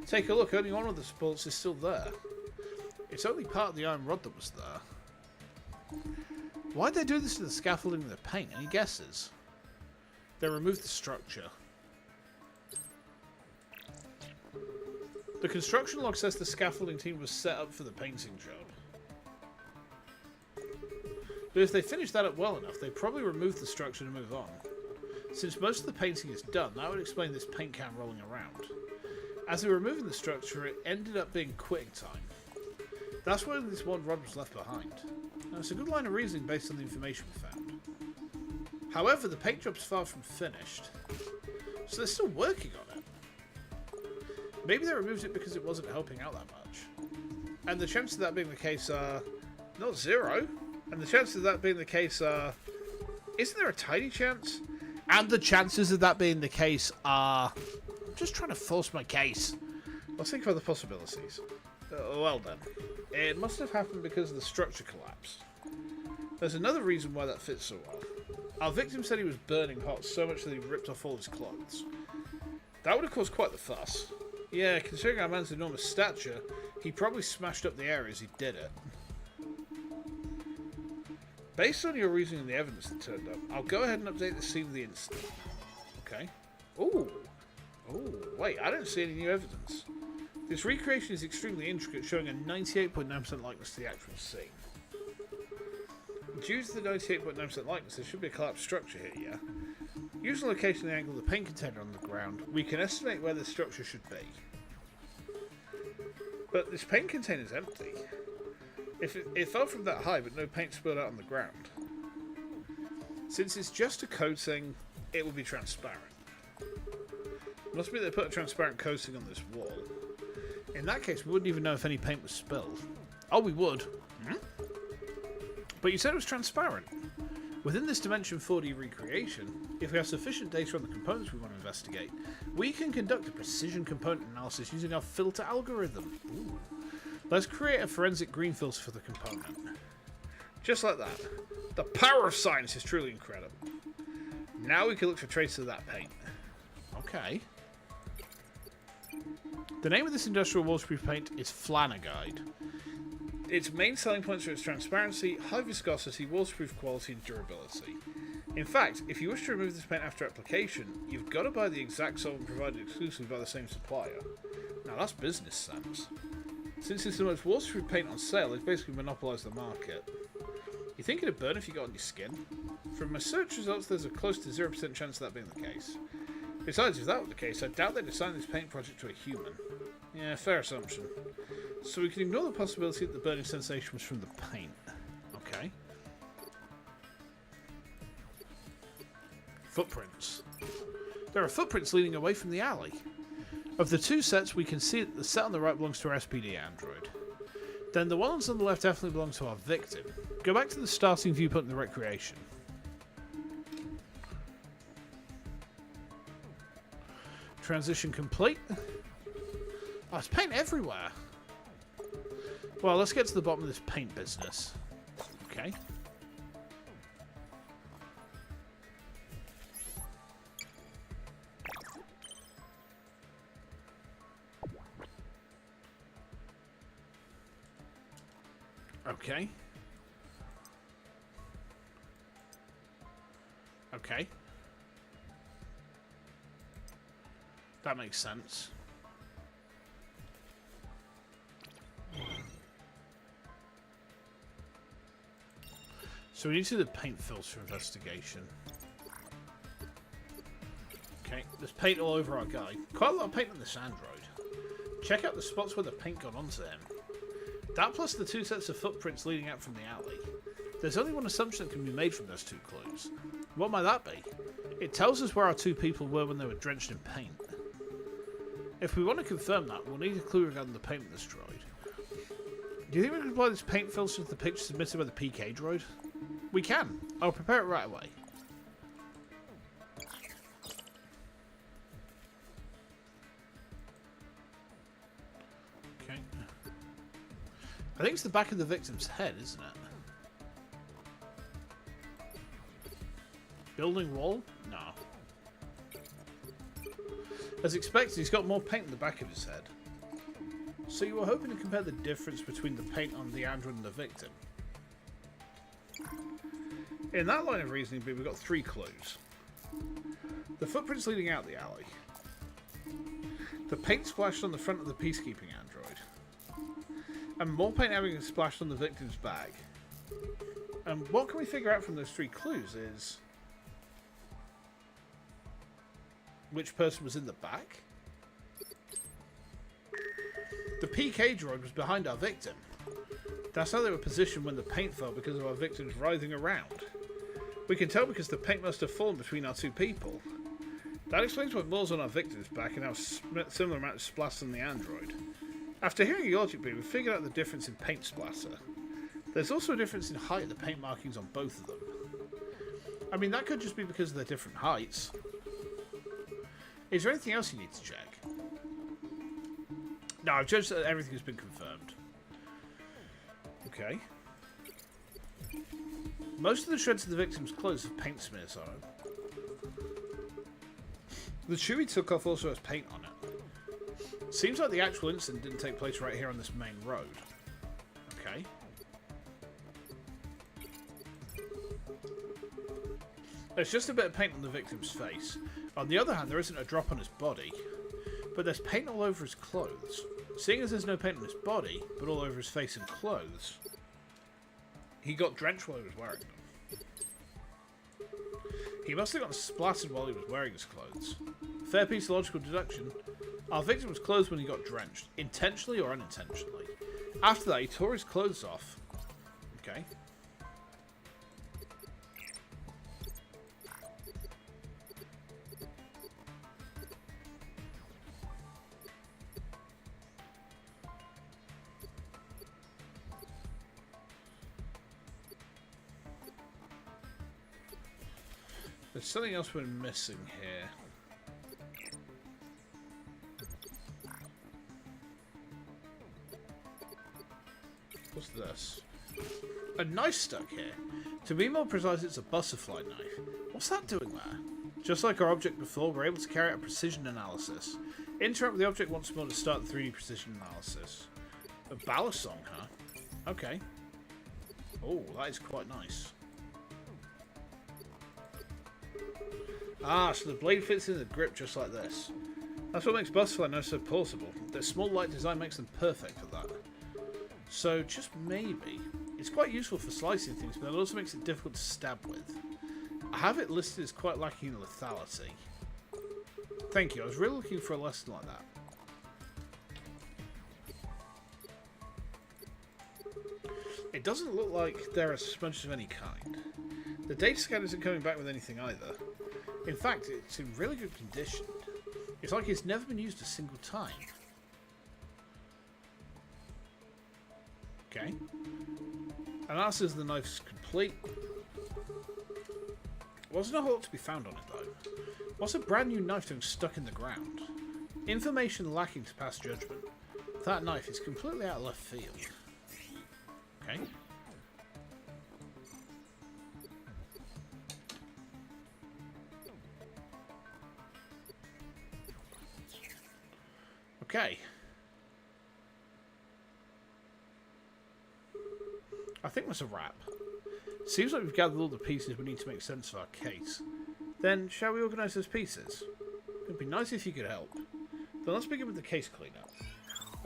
Take a look, only one of the supports is still there. It's only part of the iron rod that was there. Why'd they do this to the scaffolding with the paint? Any guesses? They removed the structure. The construction log says the scaffolding team was set up for the painting job. But if they finished that up well enough, they probably removed the structure to move on. Since most of the painting is done, that would explain this paint can rolling around. As they were removing the structure, it ended up being quitting time. That's why this one rod was left behind. Now, it's a good line of reasoning based on the information we found. However, the paint job's far from finished, so they're still working on it. Maybe they removed it because it wasn't helping out that much. And the chances of that being the case are not zero. And the chances of that being the case are... Isn't there a tiny chance? And the chances of that being the case are... I'm just trying to force my case. Let's think of other possibilities. Well then. It must have happened because the structure collapsed. There's another reason why that fits so well. Our victim said he was burning hot so much that he ripped off all his clothes. That would have caused quite the fuss. Yeah, considering our man's enormous stature, he probably smashed up the areas he did it. Based on your reasoning and the evidence that turned up, I'll go ahead and update the scene of the incident. Okay. Ooh. Ooh, wait, I don't see any new evidence. This recreation is extremely intricate, showing a 98.9% likeness to the actual scene. Due to the 98.9% likeness, there should be a collapsed structure here, yeah? Using the location and the angle of the paint container on the ground, we can estimate where the structure should be. But this paint container is empty. If it fell from that high, but no paint spilled out on the ground. Since it's just a coating, it will be transparent. Must be they put a transparent coating on this wall. In that case, we wouldn't even know if any paint was spilled. Oh, we would. Hmm? But you said it was transparent. Within this Dimension 4D recreation, if we have sufficient data on the components we want to investigate, we can conduct a precision component analysis using our filter algorithm. Ooh. Let's create a forensic green filter for the component. Just like that. The power of science is truly incredible. Now we can look for traces of that paint. Okay. The name of this industrial waterproof paint is Flanaguide. Its main selling points are its transparency, high viscosity, waterproof quality, and durability. In fact, if you wish to remove this paint after application, you've got to buy the exact solvent provided exclusively by the same supplier. Now that's business sense. Since it's the most waterproof paint on sale, they've basically monopolised the market. You think it'd burn if you got on your skin? From my search results, there's a close to 0% chance of that being the case. Besides, if that were the case, I doubt they'd assign this paint project to a human. Yeah, fair assumption. So we can ignore the possibility that the burning sensation was from the paint. Okay. Footprints. There are footprints leading away from the alley. Of the two sets, we can see that the set on the right belongs to our SPD android. Then the ones on the left definitely belong to our victim. Go back to the starting viewpoint of the recreation. Transition complete. Oh, there's paint everywhere. Well, let's get to the bottom of this paint business. Okay. Okay. Okay. That makes sense. So we need to do the paint filter investigation. Okay, there's paint all over our guy. Quite a lot of paint on this android. Check out the spots where the paint got onto him. That plus the two sets of footprints leading out from the alley. There's only one assumption that can be made from those two clues. What might that be? It tells us where our two people were when they were drenched in paint. If we want to confirm that, we'll need a clue regarding the paint destroyed. Do you think we can apply this paint filter to the picture submitted by the PK droid? We can. I'll prepare it right away. Okay. I think it's the back of the victim's head, isn't it? Building wall? No. As expected, he's got more paint in the back of his head. So you were hoping to compare the difference between the paint on the android and the victim? In that line of reasoning, we've got 3 clues. The footprints leading out the alley. The paint splashed on the front of the peacekeeping android. And more paint having splashed on the victim's bag. And what can we figure out from those 3 clues is... which person was in the back? The PK droid was behind our victim. That's how they were positioned when the paint fell because of our victims writhing around. We can tell because the paint must have fallen between our 2 people. That explains why more's on our victim's back and how similar amount of splatter on the android. After hearing your logic beam, we figured out the difference in paint splatter. There's also a difference in height of the paint markings on both of them. I mean, that could just be because of their different heights. Is there anything else you need to check? No, I've judged that everything has been confirmed. Okay. Most of the shreds of the victim's clothes have paint smears on them. The shoe he took off also has paint on it. Seems like the actual incident didn't take place right here on this main road. Okay. There's just a bit of paint on the victim's face. On the other hand, there isn't a drop on his body, but there's paint all over his clothes. Seeing as there's no paint on his body, but all over his face and clothes, he got drenched while he was wearing them. He must have gotten splattered while he was wearing his clothes. Fair piece of logical deduction. Our victim was clothed when he got drenched, intentionally or unintentionally. After that, he tore his clothes off. Okay. There's something else we're missing here. What's this? A knife stuck here. To be more precise, it's a butterfly knife. What's that doing there? Just like our object before, we're able to carry out a precision analysis. Interact with the object once more to start the 3D precision analysis. A ballast song, huh? Okay. Oh, that is quite nice. Ah, so the blade fits in the grip just like this. That's what makes butterfly knives so portable. Their small light design makes them perfect for that. So, just maybe, it's quite useful for slicing things, but it also makes it difficult to stab with. I have it listed as quite lacking in lethality. Thank you, I was really looking for a lesson like that. It doesn't look like there are smudges of any kind. The data scan isn't coming back with anything either. In fact, it's in really good condition. It's like it's never been used a single time. Okay. Analysis of the knife's complete. Wasn't a whole lot to be found on it though. What's a brand new knife doing stuck in the ground? Information lacking to pass judgment. That knife is completely out of left field. Okay. Okay. I think that's a wrap. Seems like we've gathered all the pieces we need to make sense of our case. Then, shall we organise those pieces? It'd be nice if you could help. Then let's begin with the case cleanup.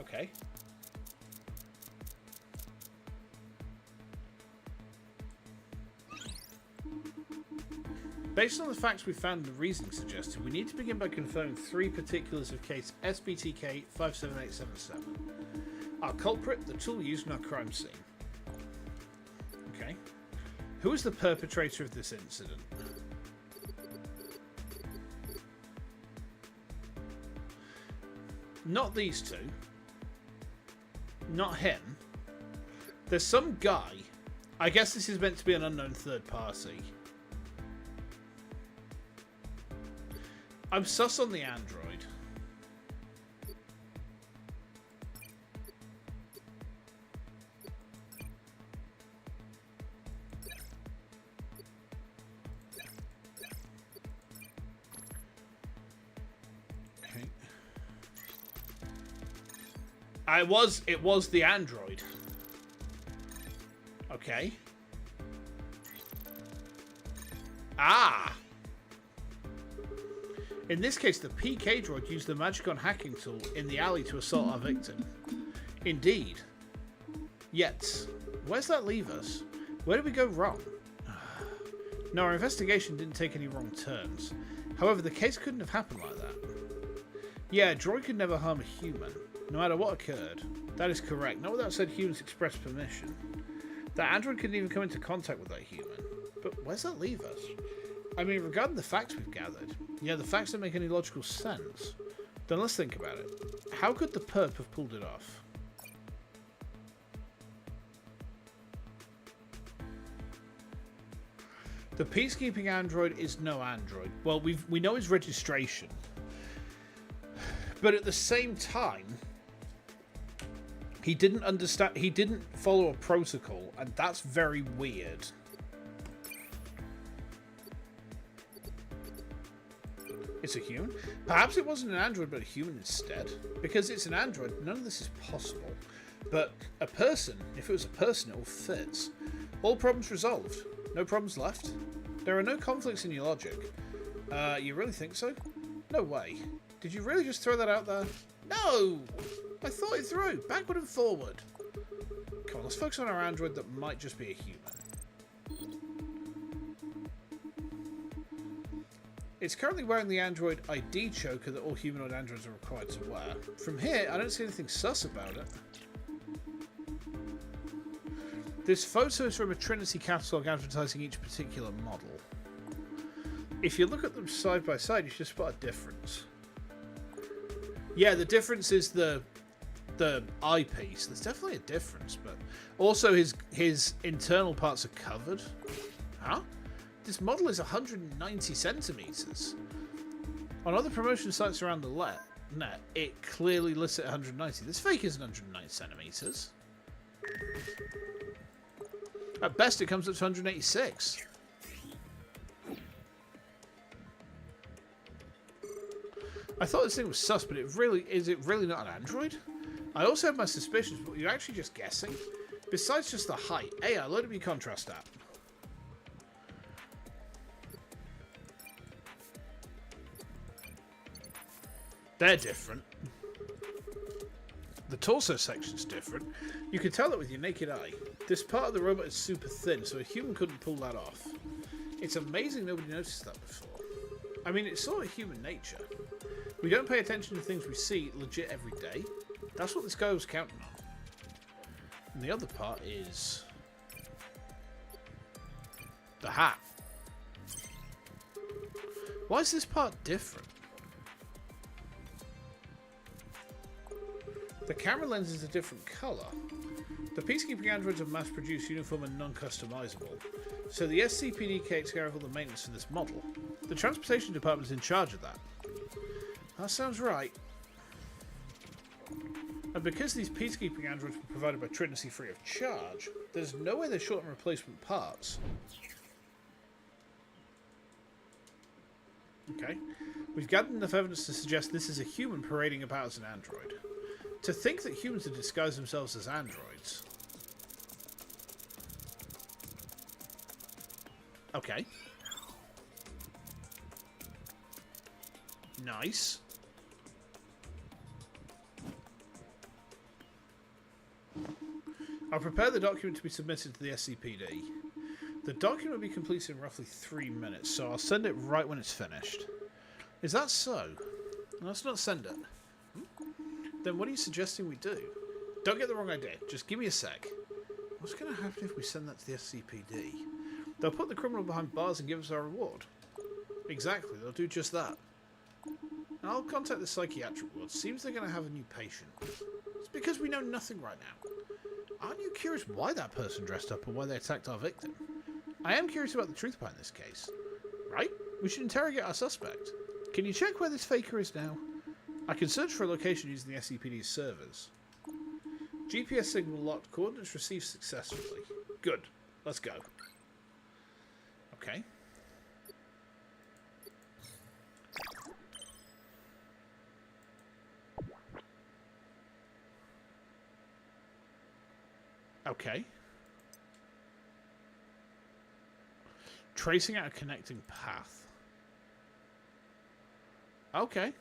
Okay. Based on the facts we found and the reasoning suggested, we need to begin by confirming 3 particulars of case SBTK 57877. Our culprit, the tool used in our crime scene. Okay. Who is the perpetrator of this incident? Not these two. Not him. There's some guy. I guess this is meant to be an unknown third party. I'm sus on the android. Okay. It was the android. Okay. Ah! In this case, the PK droid used the Magicon hacking tool in the alley to assault our victim. Indeed. Yet, where's that leave us? Where did we go wrong? No, our investigation didn't take any wrong turns. However, the case couldn't have happened like that. Yeah, a droid could never harm a human, no matter what occurred. That is correct, not without said humans express permission. That android couldn't even come into contact with that human. But where's that leave us? I mean, regarding the facts we've gathered, yeah, the facts don't make any logical sense. Then let's think about it. How could the perp have pulled it off? The peacekeeping android is no android. Well, we know his registration. But at the same time, he didn't understand, he didn't follow a protocol, and that's very weird. It's a human? Perhaps it wasn't an android, but a human instead. Because it's an android, none of this is possible. But a person, if it was a person, it all fits. All problems resolved. No problems left. There are no conflicts in your logic. You really think so? No way. Did you really just throw that out there? No! I thought it through. Backward and forward. Come on, let's focus on our android that might just be a human. It's currently wearing the android ID choker that all humanoid androids are required to wear. From here, I don't see anything sus about it. This photo is from a Trinity catalogue advertising each particular model. If you look at them side by side, you should spot a difference. Yeah, the difference is the eyepiece. There's definitely a difference, but also his internal parts are covered. Huh? This model is 190 centimeters. On other promotion sites around the net, it clearly lists it at 190. This fake isn't 190 centimeters. At best, it comes up to 186. I thought this thing was sus, but is it really not an android? I also have my suspicions, but you're actually just guessing. Besides just the height, hey, I loaded me contrast app. They're different. The torso section's different. You can tell it with your naked eye. This part of the robot is super thin, so a human couldn't pull that off. It's amazing nobody noticed that before. I mean, it's sort of human nature. We don't pay attention to things we see legit every day. That's what this guy was counting on. And the other part is the hat. Why is this part different? The camera lens is a different colour. The peacekeeping androids are mass-produced, uniform and non-customizable, so the SCPD takes care of all the maintenance for this model. The transportation department is in charge of that. That sounds right. And because these peacekeeping androids were provided by Trinity free of charge, there's no way they're short on replacement parts. Okay. We've gathered enough evidence to suggest this is a human parading about as an android. To think that humans have disguised themselves as androids. Okay. Nice. I'll prepare the document to be submitted to the SCPD. The document will be completed in roughly 3 minutes, so I'll send it right when it's finished. Is that so? Let's not send it. Then what are you suggesting we do? Don't get the wrong idea. Just give me a sec. What's going to happen if we send that to the SCPD? They'll put the criminal behind bars and give us our reward. Exactly. They'll do just that. I'll contact the psychiatric ward. Seems they're going to have a new patient. It's because we know nothing right now. Aren't you curious why that person dressed up and why they attacked our victim? I am curious about the truth behind this case. Right? We should interrogate our suspect. Can you check where this faker is now? I can search for a location using the SCPD's servers. GPS signal locked. Coordinates received successfully. Good. Let's go. Okay. Okay. Tracing out a connecting path. Okay.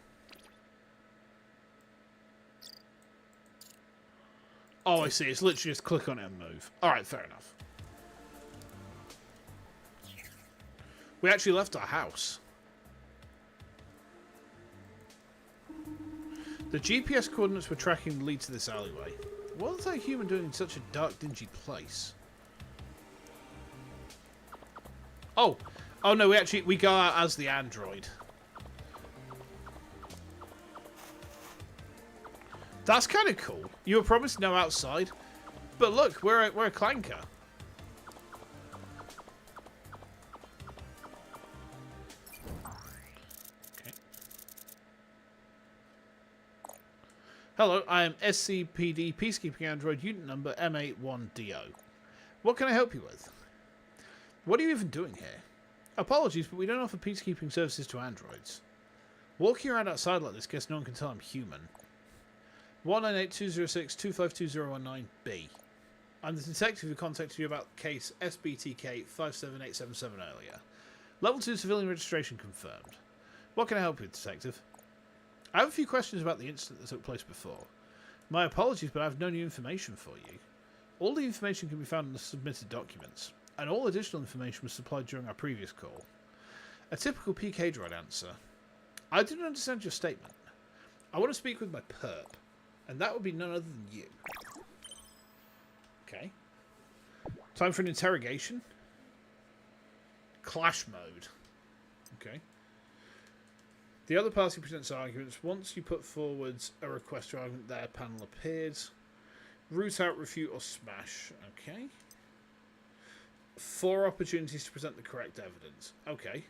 Oh, I see. It's literally just click on it and move. Alright, fair enough. We actually left our house. The GPS coordinates we're tracking lead to this alleyway. What is that human doing in such a dark, dingy place? Oh! Oh no, we go out as the android. That's kind of cool. You were promised no outside, but look, we're a clanker. Okay. Hello, I am SCPD Peacekeeping Android, unit number M81DO. What can I help you with? What are you even doing here? Apologies, but we don't offer peacekeeping services to androids. Walking around outside like this, guess no one can tell I'm human. 198-206-252-019-B. I'm the detective who contacted you about case SBTK 57877 earlier. Level 2 civilian registration confirmed. What can I help you with, detective? I have a few questions about the incident that took place before. My apologies, but I have no new information for you. All the information can be found in the submitted documents, and all additional information was supplied during our previous call. A typical PK droid answer. I didn't understand your statement. I want to speak with my perp. And that would be none other than you. Okay. Time for an interrogation. Clash mode. Okay. The other party presents arguments. Once you put forwards a request for argument, their panel appears. Root out, refute, or smash. Okay. 4 opportunities to present the correct evidence. Okay.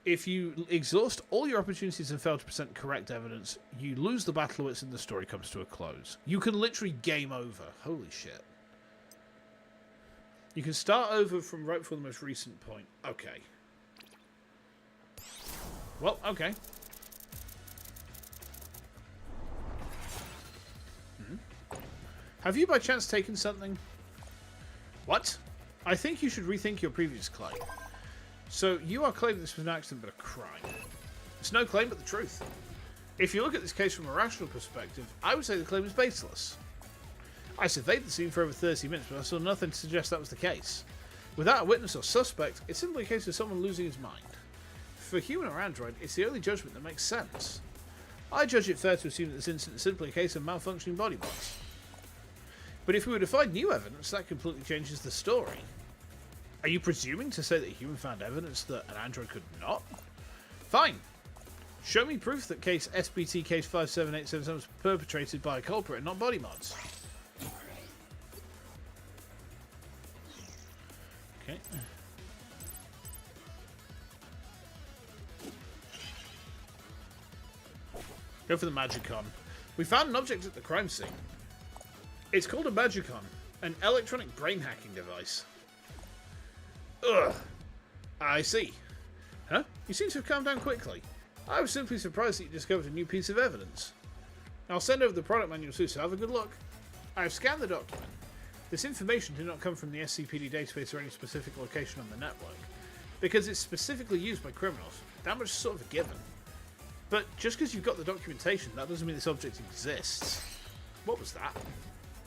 If you exhaust all your opportunities and fail to present correct evidence, you lose the battle wits and the story comes to a close. You can literally game over. Holy shit. You can start over from right before the most recent point. Okay. Well, okay. Have you by chance taken something? What? I think you should rethink your previous claim. So, you are claiming this was an accident but a crime. It's no claim but the truth. If you look at this case from a rational perspective, I would say the claim is baseless. I surveyed the scene for over 30 minutes, but I saw nothing to suggest that was the case. Without a witness or suspect, it's simply a case of someone losing his mind. For human or android, it's the only judgment that makes sense. I judge it fair to assume that this incident is simply a case of malfunctioning body parts. But if we were to find new evidence, that completely changes the story. Are you presuming to say that a human found evidence that an android could not? Fine. Show me proof that case SBT case 57877 was perpetrated by a culprit and not body mods. Okay. Go for the Magicon. We found an object at the crime scene. It's called a Magicon, an electronic brain hacking device. Ugh. I see. Huh? You seem to have calmed down quickly. I was simply surprised that you discovered a new piece of evidence. I'll send over the product manual soon, so have a good look. I have scanned the document. This information did not come from the SCPD database or any specific location on the network, because it's specifically used by criminals. That much is sort of a given. But just because you've got the documentation, that doesn't mean this object exists. What was that?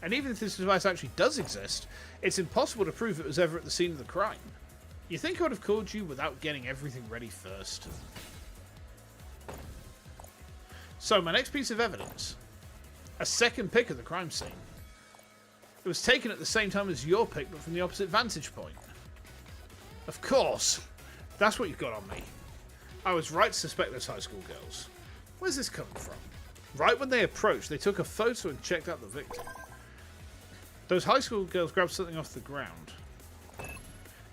And even if this device actually does exist, it's impossible to prove it was ever at the scene of the crime. You think I would have called you without getting everything ready first? So, my next piece of evidence. A second pick of the crime scene. It was taken at the same time as your pick, but from the opposite vantage point. Of course. That's what you've got on me. I was right to suspect those high school girls. Where's this coming from? Right when they approached, they took a photo and checked out the victim. Those high school girls grabbed something off the ground.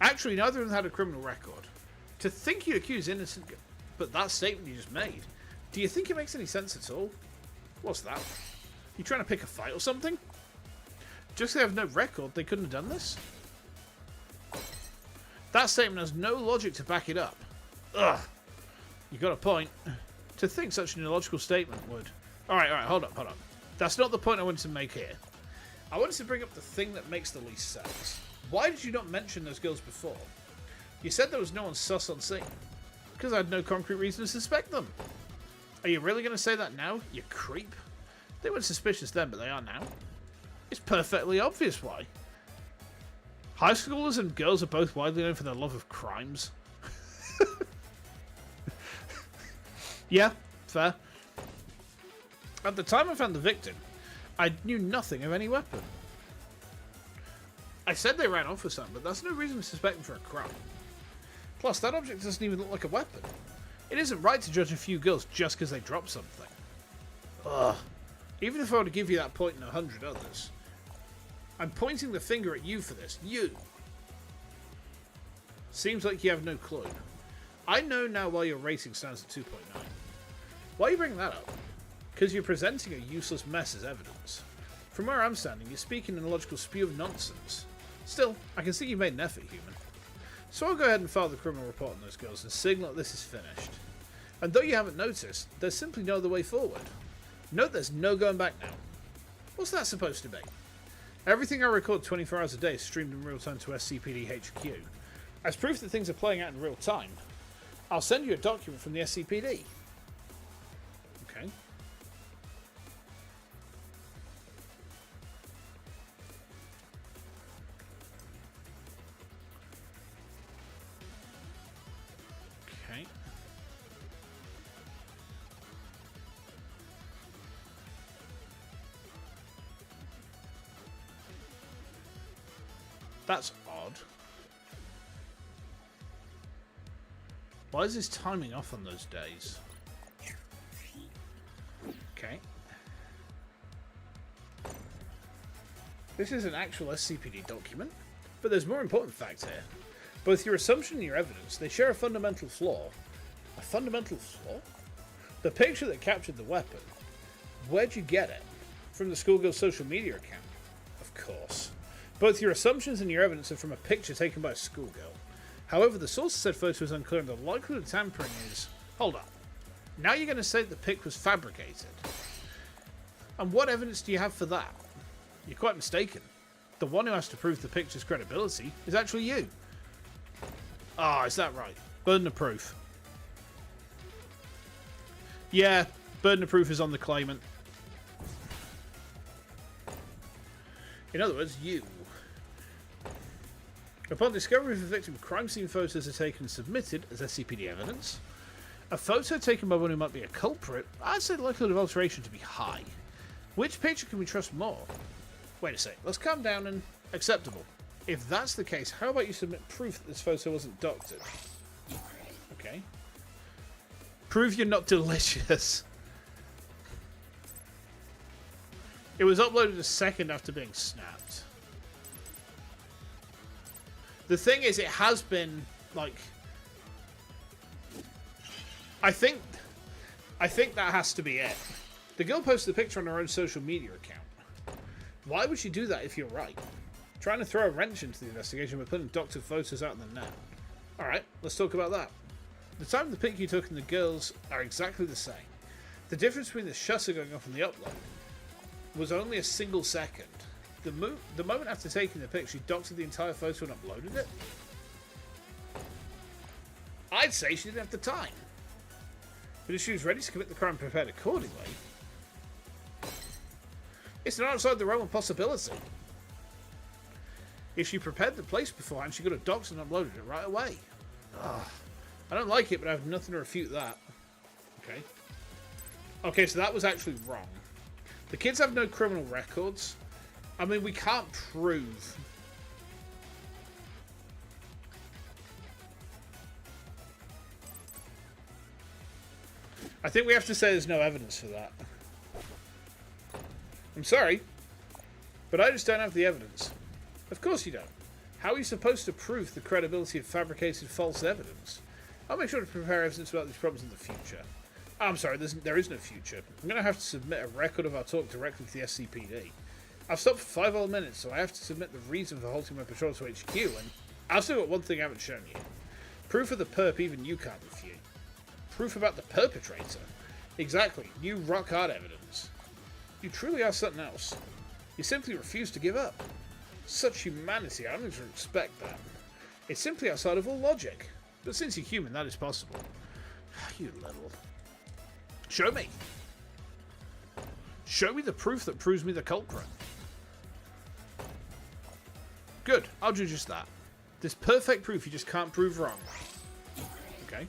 Actually, neither of them had a criminal record. To think you accuse innocent... But that statement you just made, do you think it makes any sense at all? What's that? You trying to pick a fight or something? Just because they have no record, they couldn't have done this? That statement has no logic to back it up. Ugh. You got a point. To think such an illogical statement would... Alright, hold up. That's not the point I wanted to make here. I wanted to bring up the thing that makes the least sense. Why did you not mention those girls before? You said there was no one sus on scene. Because I had no concrete reason to suspect them. Are you really going to say that now, you creep? They weren't suspicious then, but they are now. It's perfectly obvious why. High schoolers and girls are both widely known for their love of crimes. Yeah, fair. At the time I found the victim, I knew nothing of any weapon. I said they ran off with something, but that's no reason to suspect them for a crime. Plus, that object doesn't even look like a weapon. It isn't right to judge a few girls just because they dropped something. Ugh. Even if I were to give you that point and 100 others, I'm pointing the finger at you for this. You! Seems like you have no clue. I know now why your rating stands at 2.9. Why are you bringing that up? Because you're presenting a useless mess as evidence. From where I'm standing, you're speaking in a logical spew of nonsense. Still, I can see you made an effort, human. So I'll go ahead and file the criminal report on those girls and signal that this is finished. And though you haven't noticed, there's simply no other way forward. Note there's no going back now. What's that supposed to be? Everything I record 24 hours a day is streamed in real time to SCPD HQ. As proof that things are playing out in real time, I'll send you a document from the SCPD. Okay. Okay. That's odd. Why is his timing off on those days? Okay. This is an actual SCPD document, but there's more important facts here. Both your assumption and your evidence, they share a fundamental flaw. A fundamental flaw? The picture that captured the weapon. Where'd you get it? From the schoolgirl's social media account? Of course. Both your assumptions and your evidence are from a picture taken by a schoolgirl. However, the source of said photo is unclear and the likelihood of tampering is... Hold up. Now you're going to say the pic was fabricated. And what evidence do you have for that? You're quite mistaken. The one who has to prove the picture's credibility is actually you. Ah, is that right? Burden of proof. Yeah, burden of proof is on the claimant. In other words, you. Upon discovery of the victim, crime scene photos are taken and submitted as SCPD evidence. A photo taken by one who might be a culprit, I'd say the likelihood of alteration to be high. Which picture can we trust more? Wait a sec, let's calm down and... Acceptable. If that's the case, how about you submit proof that this photo wasn't doctored? Okay. Prove you're not delicious. It was uploaded a second after being snapped. The thing is, it has been, like... I think that has to be it. The girl posted the picture on her own social media account. Why would she do that if you're right? Trying to throw a wrench into the investigation by putting doctored photos out in the net. Alright, let's talk about that. The time of the pic you took and the girls are exactly the same. The difference between the shutter going off and the upload was only a single second. The moment after taking the pic, she doctored the entire photo and uploaded it. I'd say she didn't have the time. But if she was ready to commit the crime and prepared accordingly, it's not outside the realm of possibility. If she prepared the place beforehand, she could have doxed and uploaded it right away. Ugh. I don't like it, but I have nothing to refute that. Okay. Okay, so that was actually wrong. The kids have no criminal records. I mean, we can't prove... I think we have to say there's no evidence for that. I'm sorry, but I just don't have the evidence. Of course you don't. How are you supposed to prove the credibility of fabricated false evidence? I'll make sure to prepare evidence about these problems in the future. I'm sorry, there is no future. I'm going to have to submit a record of our talk directly to the SCPD. I've stopped for 5 whole minutes, so I have to submit the reason for halting my patrol to HQ, and I've still got one thing I haven't shown you. Proof of the perp even you can't refute. Proof about the perpetrator. Exactly, new rock-hard evidence. You truly are something else. You simply refuse to give up. Such humanity, I don't even expect that. It's simply outside of all logic. But since you're human, that is possible. You little... Show me! Show me the proof that proves me the culprit. Good, I'll do just that. There's perfect proof you just can't prove wrong. Okay.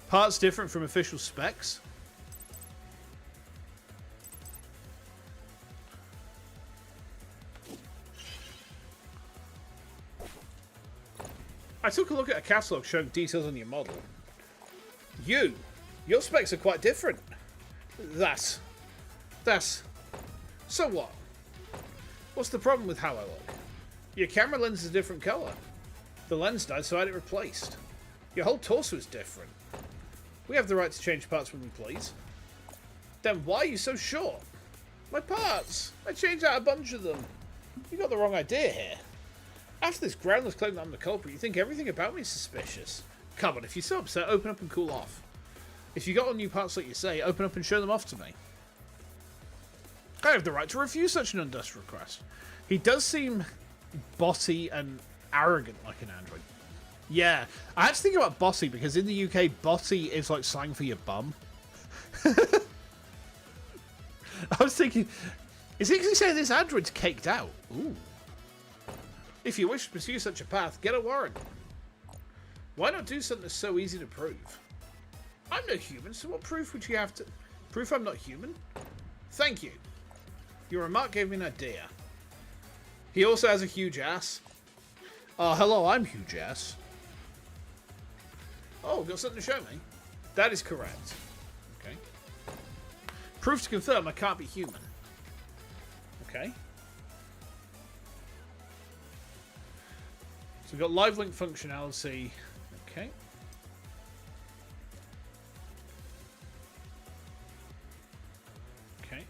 Parts different from official specs. I took a look at a catalogue showing details on your model. Your specs are quite different. That's... So what? What's the problem with how I look? Your camera lens is a different colour. The lens died, so I had it replaced. Your whole torso is different. We have the right to change parts when we please. Then why are you so short? My parts! I changed out a bunch of them. You got the wrong idea here. After this groundless claim that I'm the culprit, you think everything about me is suspicious. Come on, if you're so upset, open up and cool off. If you got all new parts like you say, open up and show them off to me. I have the right to refuse such an undust request. He does seem bossy and arrogant like an android. Yeah, I had to think about bossy because in the UK, bossy is like slang for your bum. I was thinking, is he actually saying this android's caked out? Ooh. If you wish to pursue such a path, get a warrant. Why not do something that's so easy to prove? I'm no human, so what proof would you have to... Proof I'm not human? Thank you. Your remark gave me an idea. He also has a huge ass. Oh, hello, I'm huge ass. Oh, got something to show me? That is correct. Okay. Proof to confirm I can't be human. Okay. So we've got live link functionality. Okay. Okay.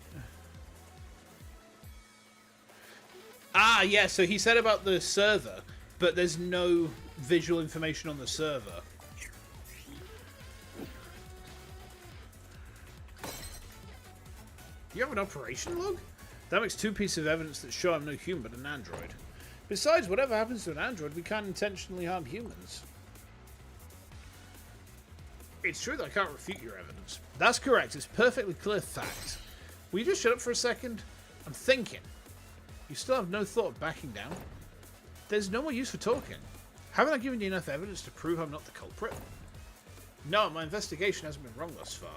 Ah, yeah, so he said about the server, but there's no visual information on the server. You have an operation log? That makes 2 pieces of evidence that show I'm no human but an android. Besides, whatever happens to an android, we can't intentionally harm humans. It's true that I can't refute your evidence. That's correct, it's perfectly clear fact. Will you just shut up for a second? I'm thinking. You still have no thought of backing down? There's no more use for talking. Haven't I given you enough evidence to prove I'm not the culprit? No, my investigation hasn't been wrong thus far.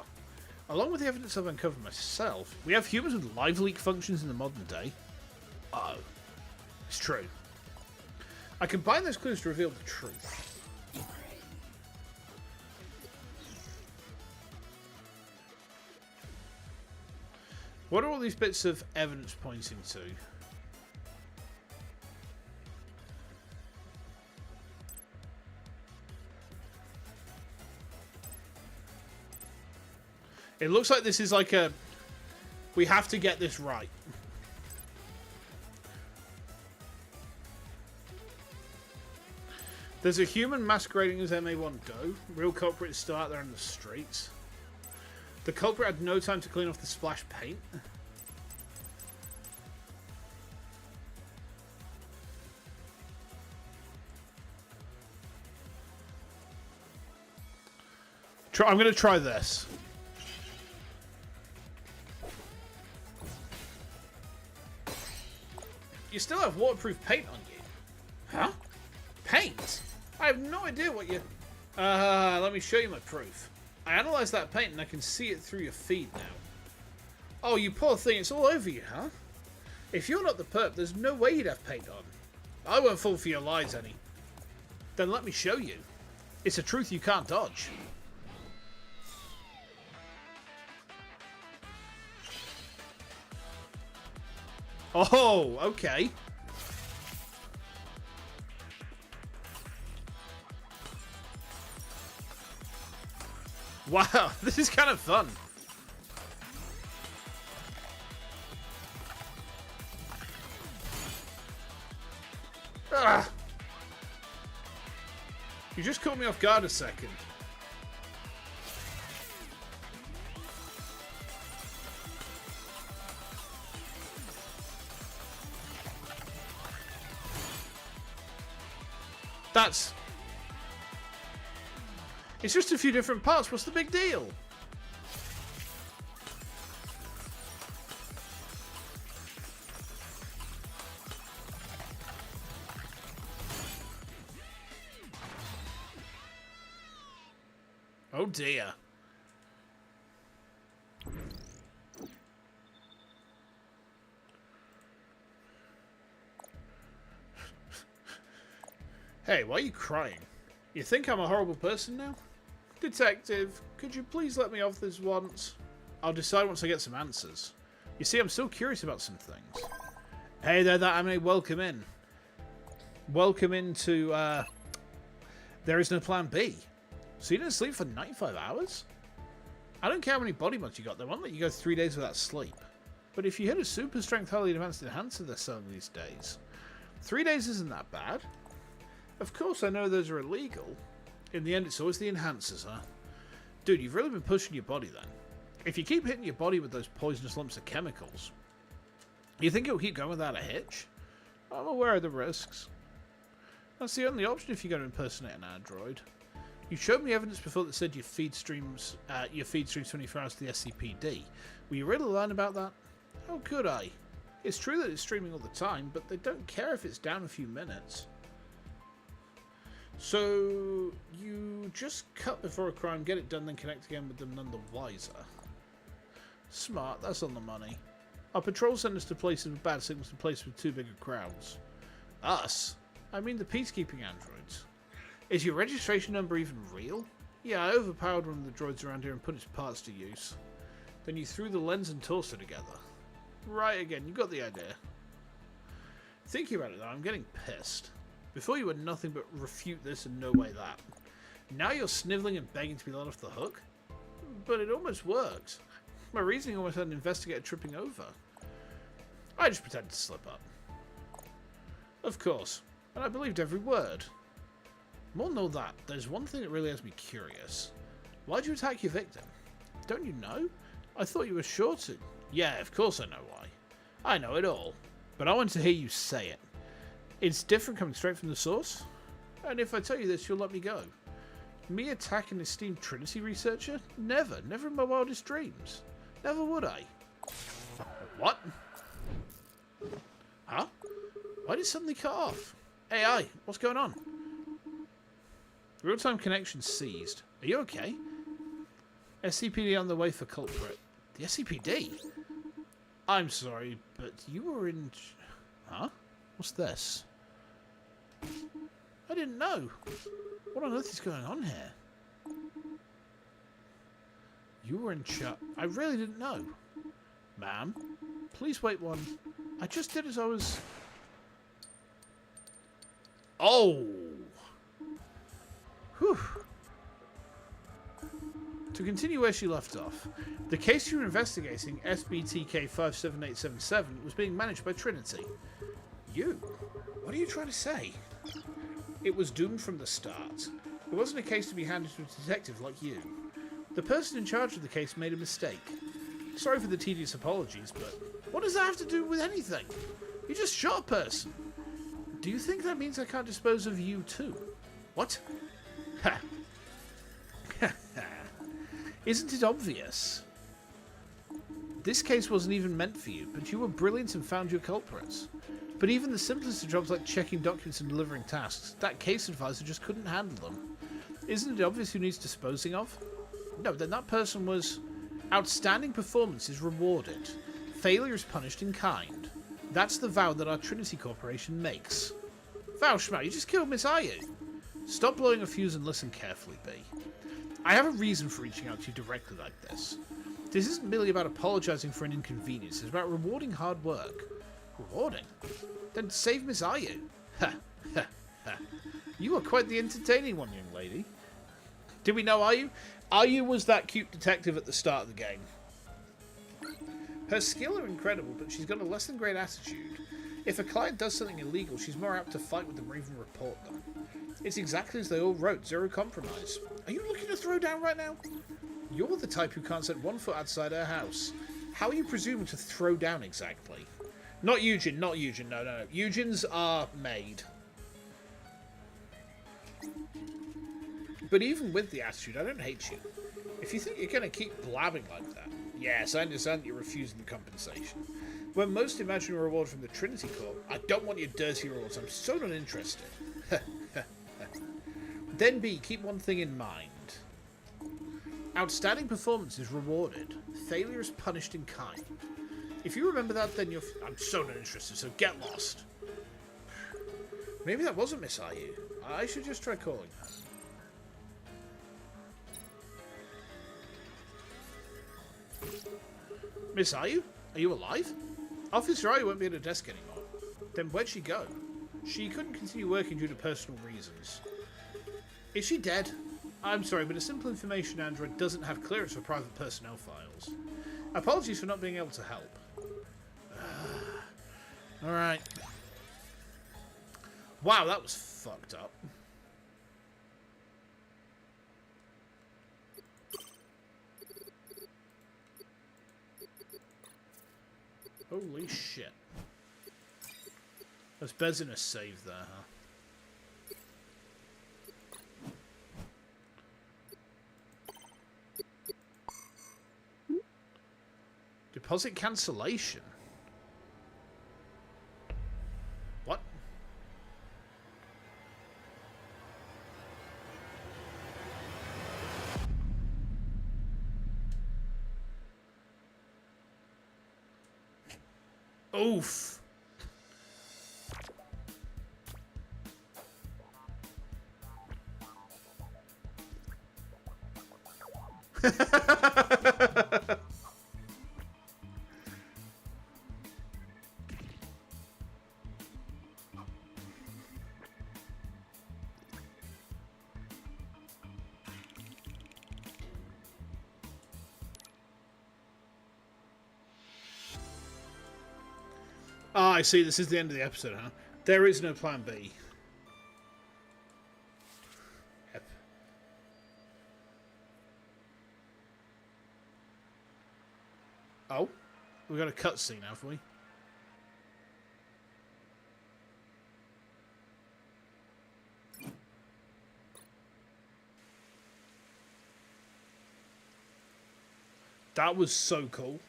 Along with the evidence I've uncovered myself, we have humans with live leak functions in the modern day. Uh-oh. It's true. I combine those clues to reveal the truth. What are all these bits of evidence pointing to? It looks like this is like a... We have to get this right. There's a human masquerading as MA1 Doe. Real culprit is still out there in the streets. The culprit had no time to clean off the splash paint. I'm going to try this. You still have waterproof paint on you. Huh? Paint? I have no idea what you... let me show you my proof. I analysed that paint and I can see it through your feed now. Oh, you poor thing, it's all over you, huh? If you're not the perp, there's no way you'd have paint on. I won't fall for your lies, Annie. Then let me show you. It's a truth you can't dodge. Oh, okay. Wow, this is kind of fun. Ah. You just caught me off guard a second. That's... It's just a few different parts. What's the big deal? Oh dear. Hey, why are you crying? You think I'm a horrible person now? Detective, could you please let me off this once? I'll decide once I get some answers. You see, I'm still curious about some things. Hey there, that anime, welcome in. Welcome into, There Is No Plan B. So you didn't sleep for 95 hours? I don't care how many body mods you got, they won't let you go 3 days without sleep. But if you hit a super strength highly advanced enhancer they're selling these days, 3 days isn't that bad. Of course I know those are illegal. In the end it's always the enhancers, huh? Dude, you've really been pushing your body then. If you keep hitting your body with those poisonous lumps of chemicals, you think it'll keep going without a hitch? I'm aware of the risks. That's the only option if you're going to impersonate an android. You showed me evidence before that said your feed streams 24 hours to the SCPD. Were you really lying about that? How could I? It's true that it's streaming all the time, but they don't care if it's down a few minutes. So, you just cut before a crime, get it done, then connect again with them none the wiser. Smart, that's on the money. Our patrol send us to places with bad signals and places with too big of crowds. Us? I mean the peacekeeping androids. Is your registration number even real? Yeah, I overpowered one of the droids around here and put its parts to use. Then you threw the lens and torso together. Right again, you got the idea. Thinking about it though, I'm getting pissed. Before you were nothing but refute this and no way that. Now you're snivelling and begging to be let off the hook? But it almost worked. My reasoning almost had an investigator tripping over. I just pretended to slip up. Of course, and I believed every word. More than all that, there's one thing that really has me curious. Why'd you attack your victim? Don't you know? I thought you were sure to. Yeah, of course I know why. I know it all. But I want to hear you say it. It's different coming straight from the source. And if I tell you this, you'll let me go. Me attack an esteemed Trinity researcher? Never. Never in my wildest dreams. Never would I. What? Huh? Why did it suddenly cut off? AI, what's going on? Real-time connection seized. Are you okay? SCPD on the way for culprit. The SCPD? I'm sorry, but you were in... Huh? What's this? I didn't know. What on earth is going on here? You were in charge. I really didn't know. Ma'am, please wait one. I just did as I was... Oh! Whew. To continue where she left off, the case you were investigating, SBTK 57877, was being managed by Trinity. You? What are you trying to say? It was doomed from the start. It wasn't a case to be handed to a detective like you. The person in charge of the case made a mistake. Sorry for the tedious apologies, but what does that have to do with anything? You just shot a person. Do you think that means I can't dispose of you too? What? Ha! Isn't it obvious? This case wasn't even meant for you, but you were brilliant and found your culprits. But even the simplest of jobs like checking documents and delivering tasks, that case advisor just couldn't handle them. Isn't it obvious who needs disposing of? No, then that person was... Outstanding performance is rewarded. Failure is punished in kind. That's the vow that our Trinity Corporation makes. Vow, Schmau, you just killed Miss Ayu. Stop blowing a fuse and listen carefully, B. I have a reason for reaching out to you directly like this. This isn't merely about apologising for an inconvenience. It's about rewarding hard work. Rewarding? Then save Miss Ayu. Ha, ha, ha. You are quite the entertaining one, young lady. Did we know Ayu? Ayu was that cute detective at the start of the game. Her skills are incredible, but she's got a less than great attitude. If a client does something illegal, she's more apt to fight with them or even report them. It's exactly as they all wrote, zero compromise. Are you looking to throw down right now? You're the type who can't set one foot outside her house. How are you presuming to throw down exactly? Not Eugen, not Eugen, no, no, no. Eugens are made. But even with the attitude, I don't hate you. If you think you're going to keep blabbing like that, yes, I understand you're refusing the compensation. When most imagine a reward from the Trinity Corp, I don't want your dirty rewards, I'm so not interested. Then B, keep one thing in mind. Outstanding performance is rewarded. Failure is punished in kind. If you remember that, then you're... I'm so not interested, so get lost. Maybe that wasn't Miss Ayu. I should just try calling her. Miss Ayu? Are you alive? Officer Ayu won't be at her desk anymore. Then where'd she go? She couldn't continue working due to personal reasons. Is she dead? I'm sorry, but a simple information android doesn't have clearance for private personnel files. Apologies for not being able to help. Alright. Wow, that was fucked up. Holy shit. There's beds in a save there, huh? Deposit cancellation? What? Oof. Ah, I see. This is the end of the episode, huh? There is no plan B. Yep. Oh? We got a cutscene, have we? That was so cool.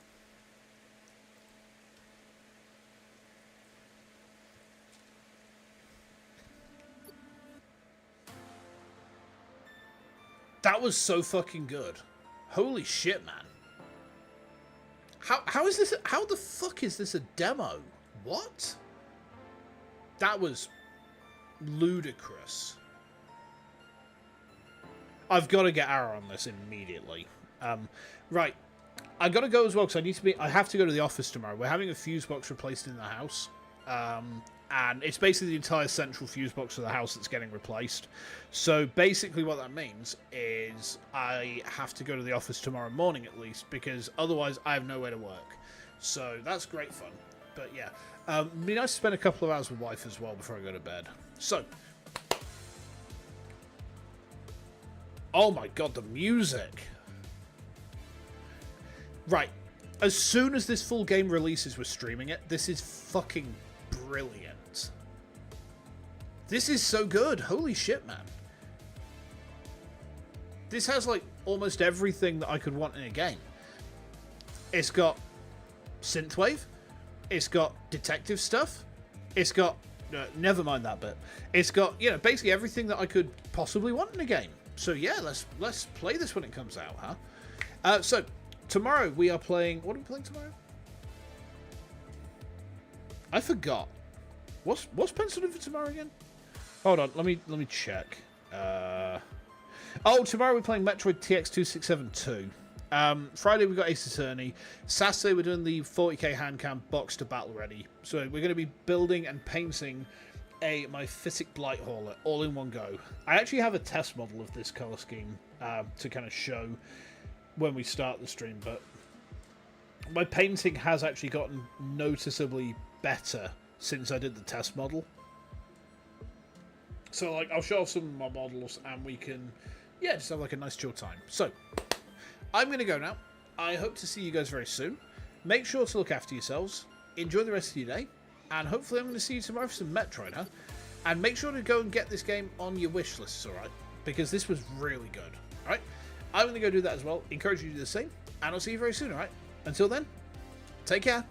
That was so fucking good. Holy shit, man. How is this? How the fuck is this a demo? What? That was ludicrous. I've got to get Arrow on this immediately. Right. I got to go as well because I have to go to the office tomorrow. We're having a fuse box replaced in the house. And it's basically the entire central fuse box of the house that's getting replaced. So basically what that means is I have to go to the office tomorrow morning at least, because otherwise I have nowhere to work. So that's great fun. But yeah, it'd be nice to spend a couple of hours with wife as well before I go to bed. So, oh my god, the music. Right, as soon as this full game releases, we're streaming it. This is fucking brilliant. This is so good. Holy shit, man. This has, like, almost everything that I could want in a game. It's got synthwave. It's got detective stuff. It's got... never mind that bit. It's got, you know, basically everything that I could possibly want in a game. So, yeah, let's play this when it comes out, huh? So, tomorrow we are playing... What are we playing tomorrow? I forgot. What's penciled in for tomorrow again? Hold on, let me check. Oh, tomorrow we're playing Metroid TX2672. Friday we got Ace Attorney. Saturday we're doing the 40k hand cam box to battle ready. So we're going to be building and painting my Physic Blight Hauler all in one go. I actually have a test model of this colour scheme to kind of show when we start the stream, but my painting has actually gotten noticeably better since I did the test model. So like I'll show off some of my models and we can just have like a nice chill time. So I'm going to go now. I hope to see you guys very soon. Make sure to look after yourselves. Enjoy the rest of your day. And hopefully I'm going to see you tomorrow for some Metroid, huh? And make sure to go and get this game on your wish lists, alright? Because this was really good, alright? I'm going to go do that as well. Encourage you to do the same. And I'll see you very soon, alright? Until then, take care.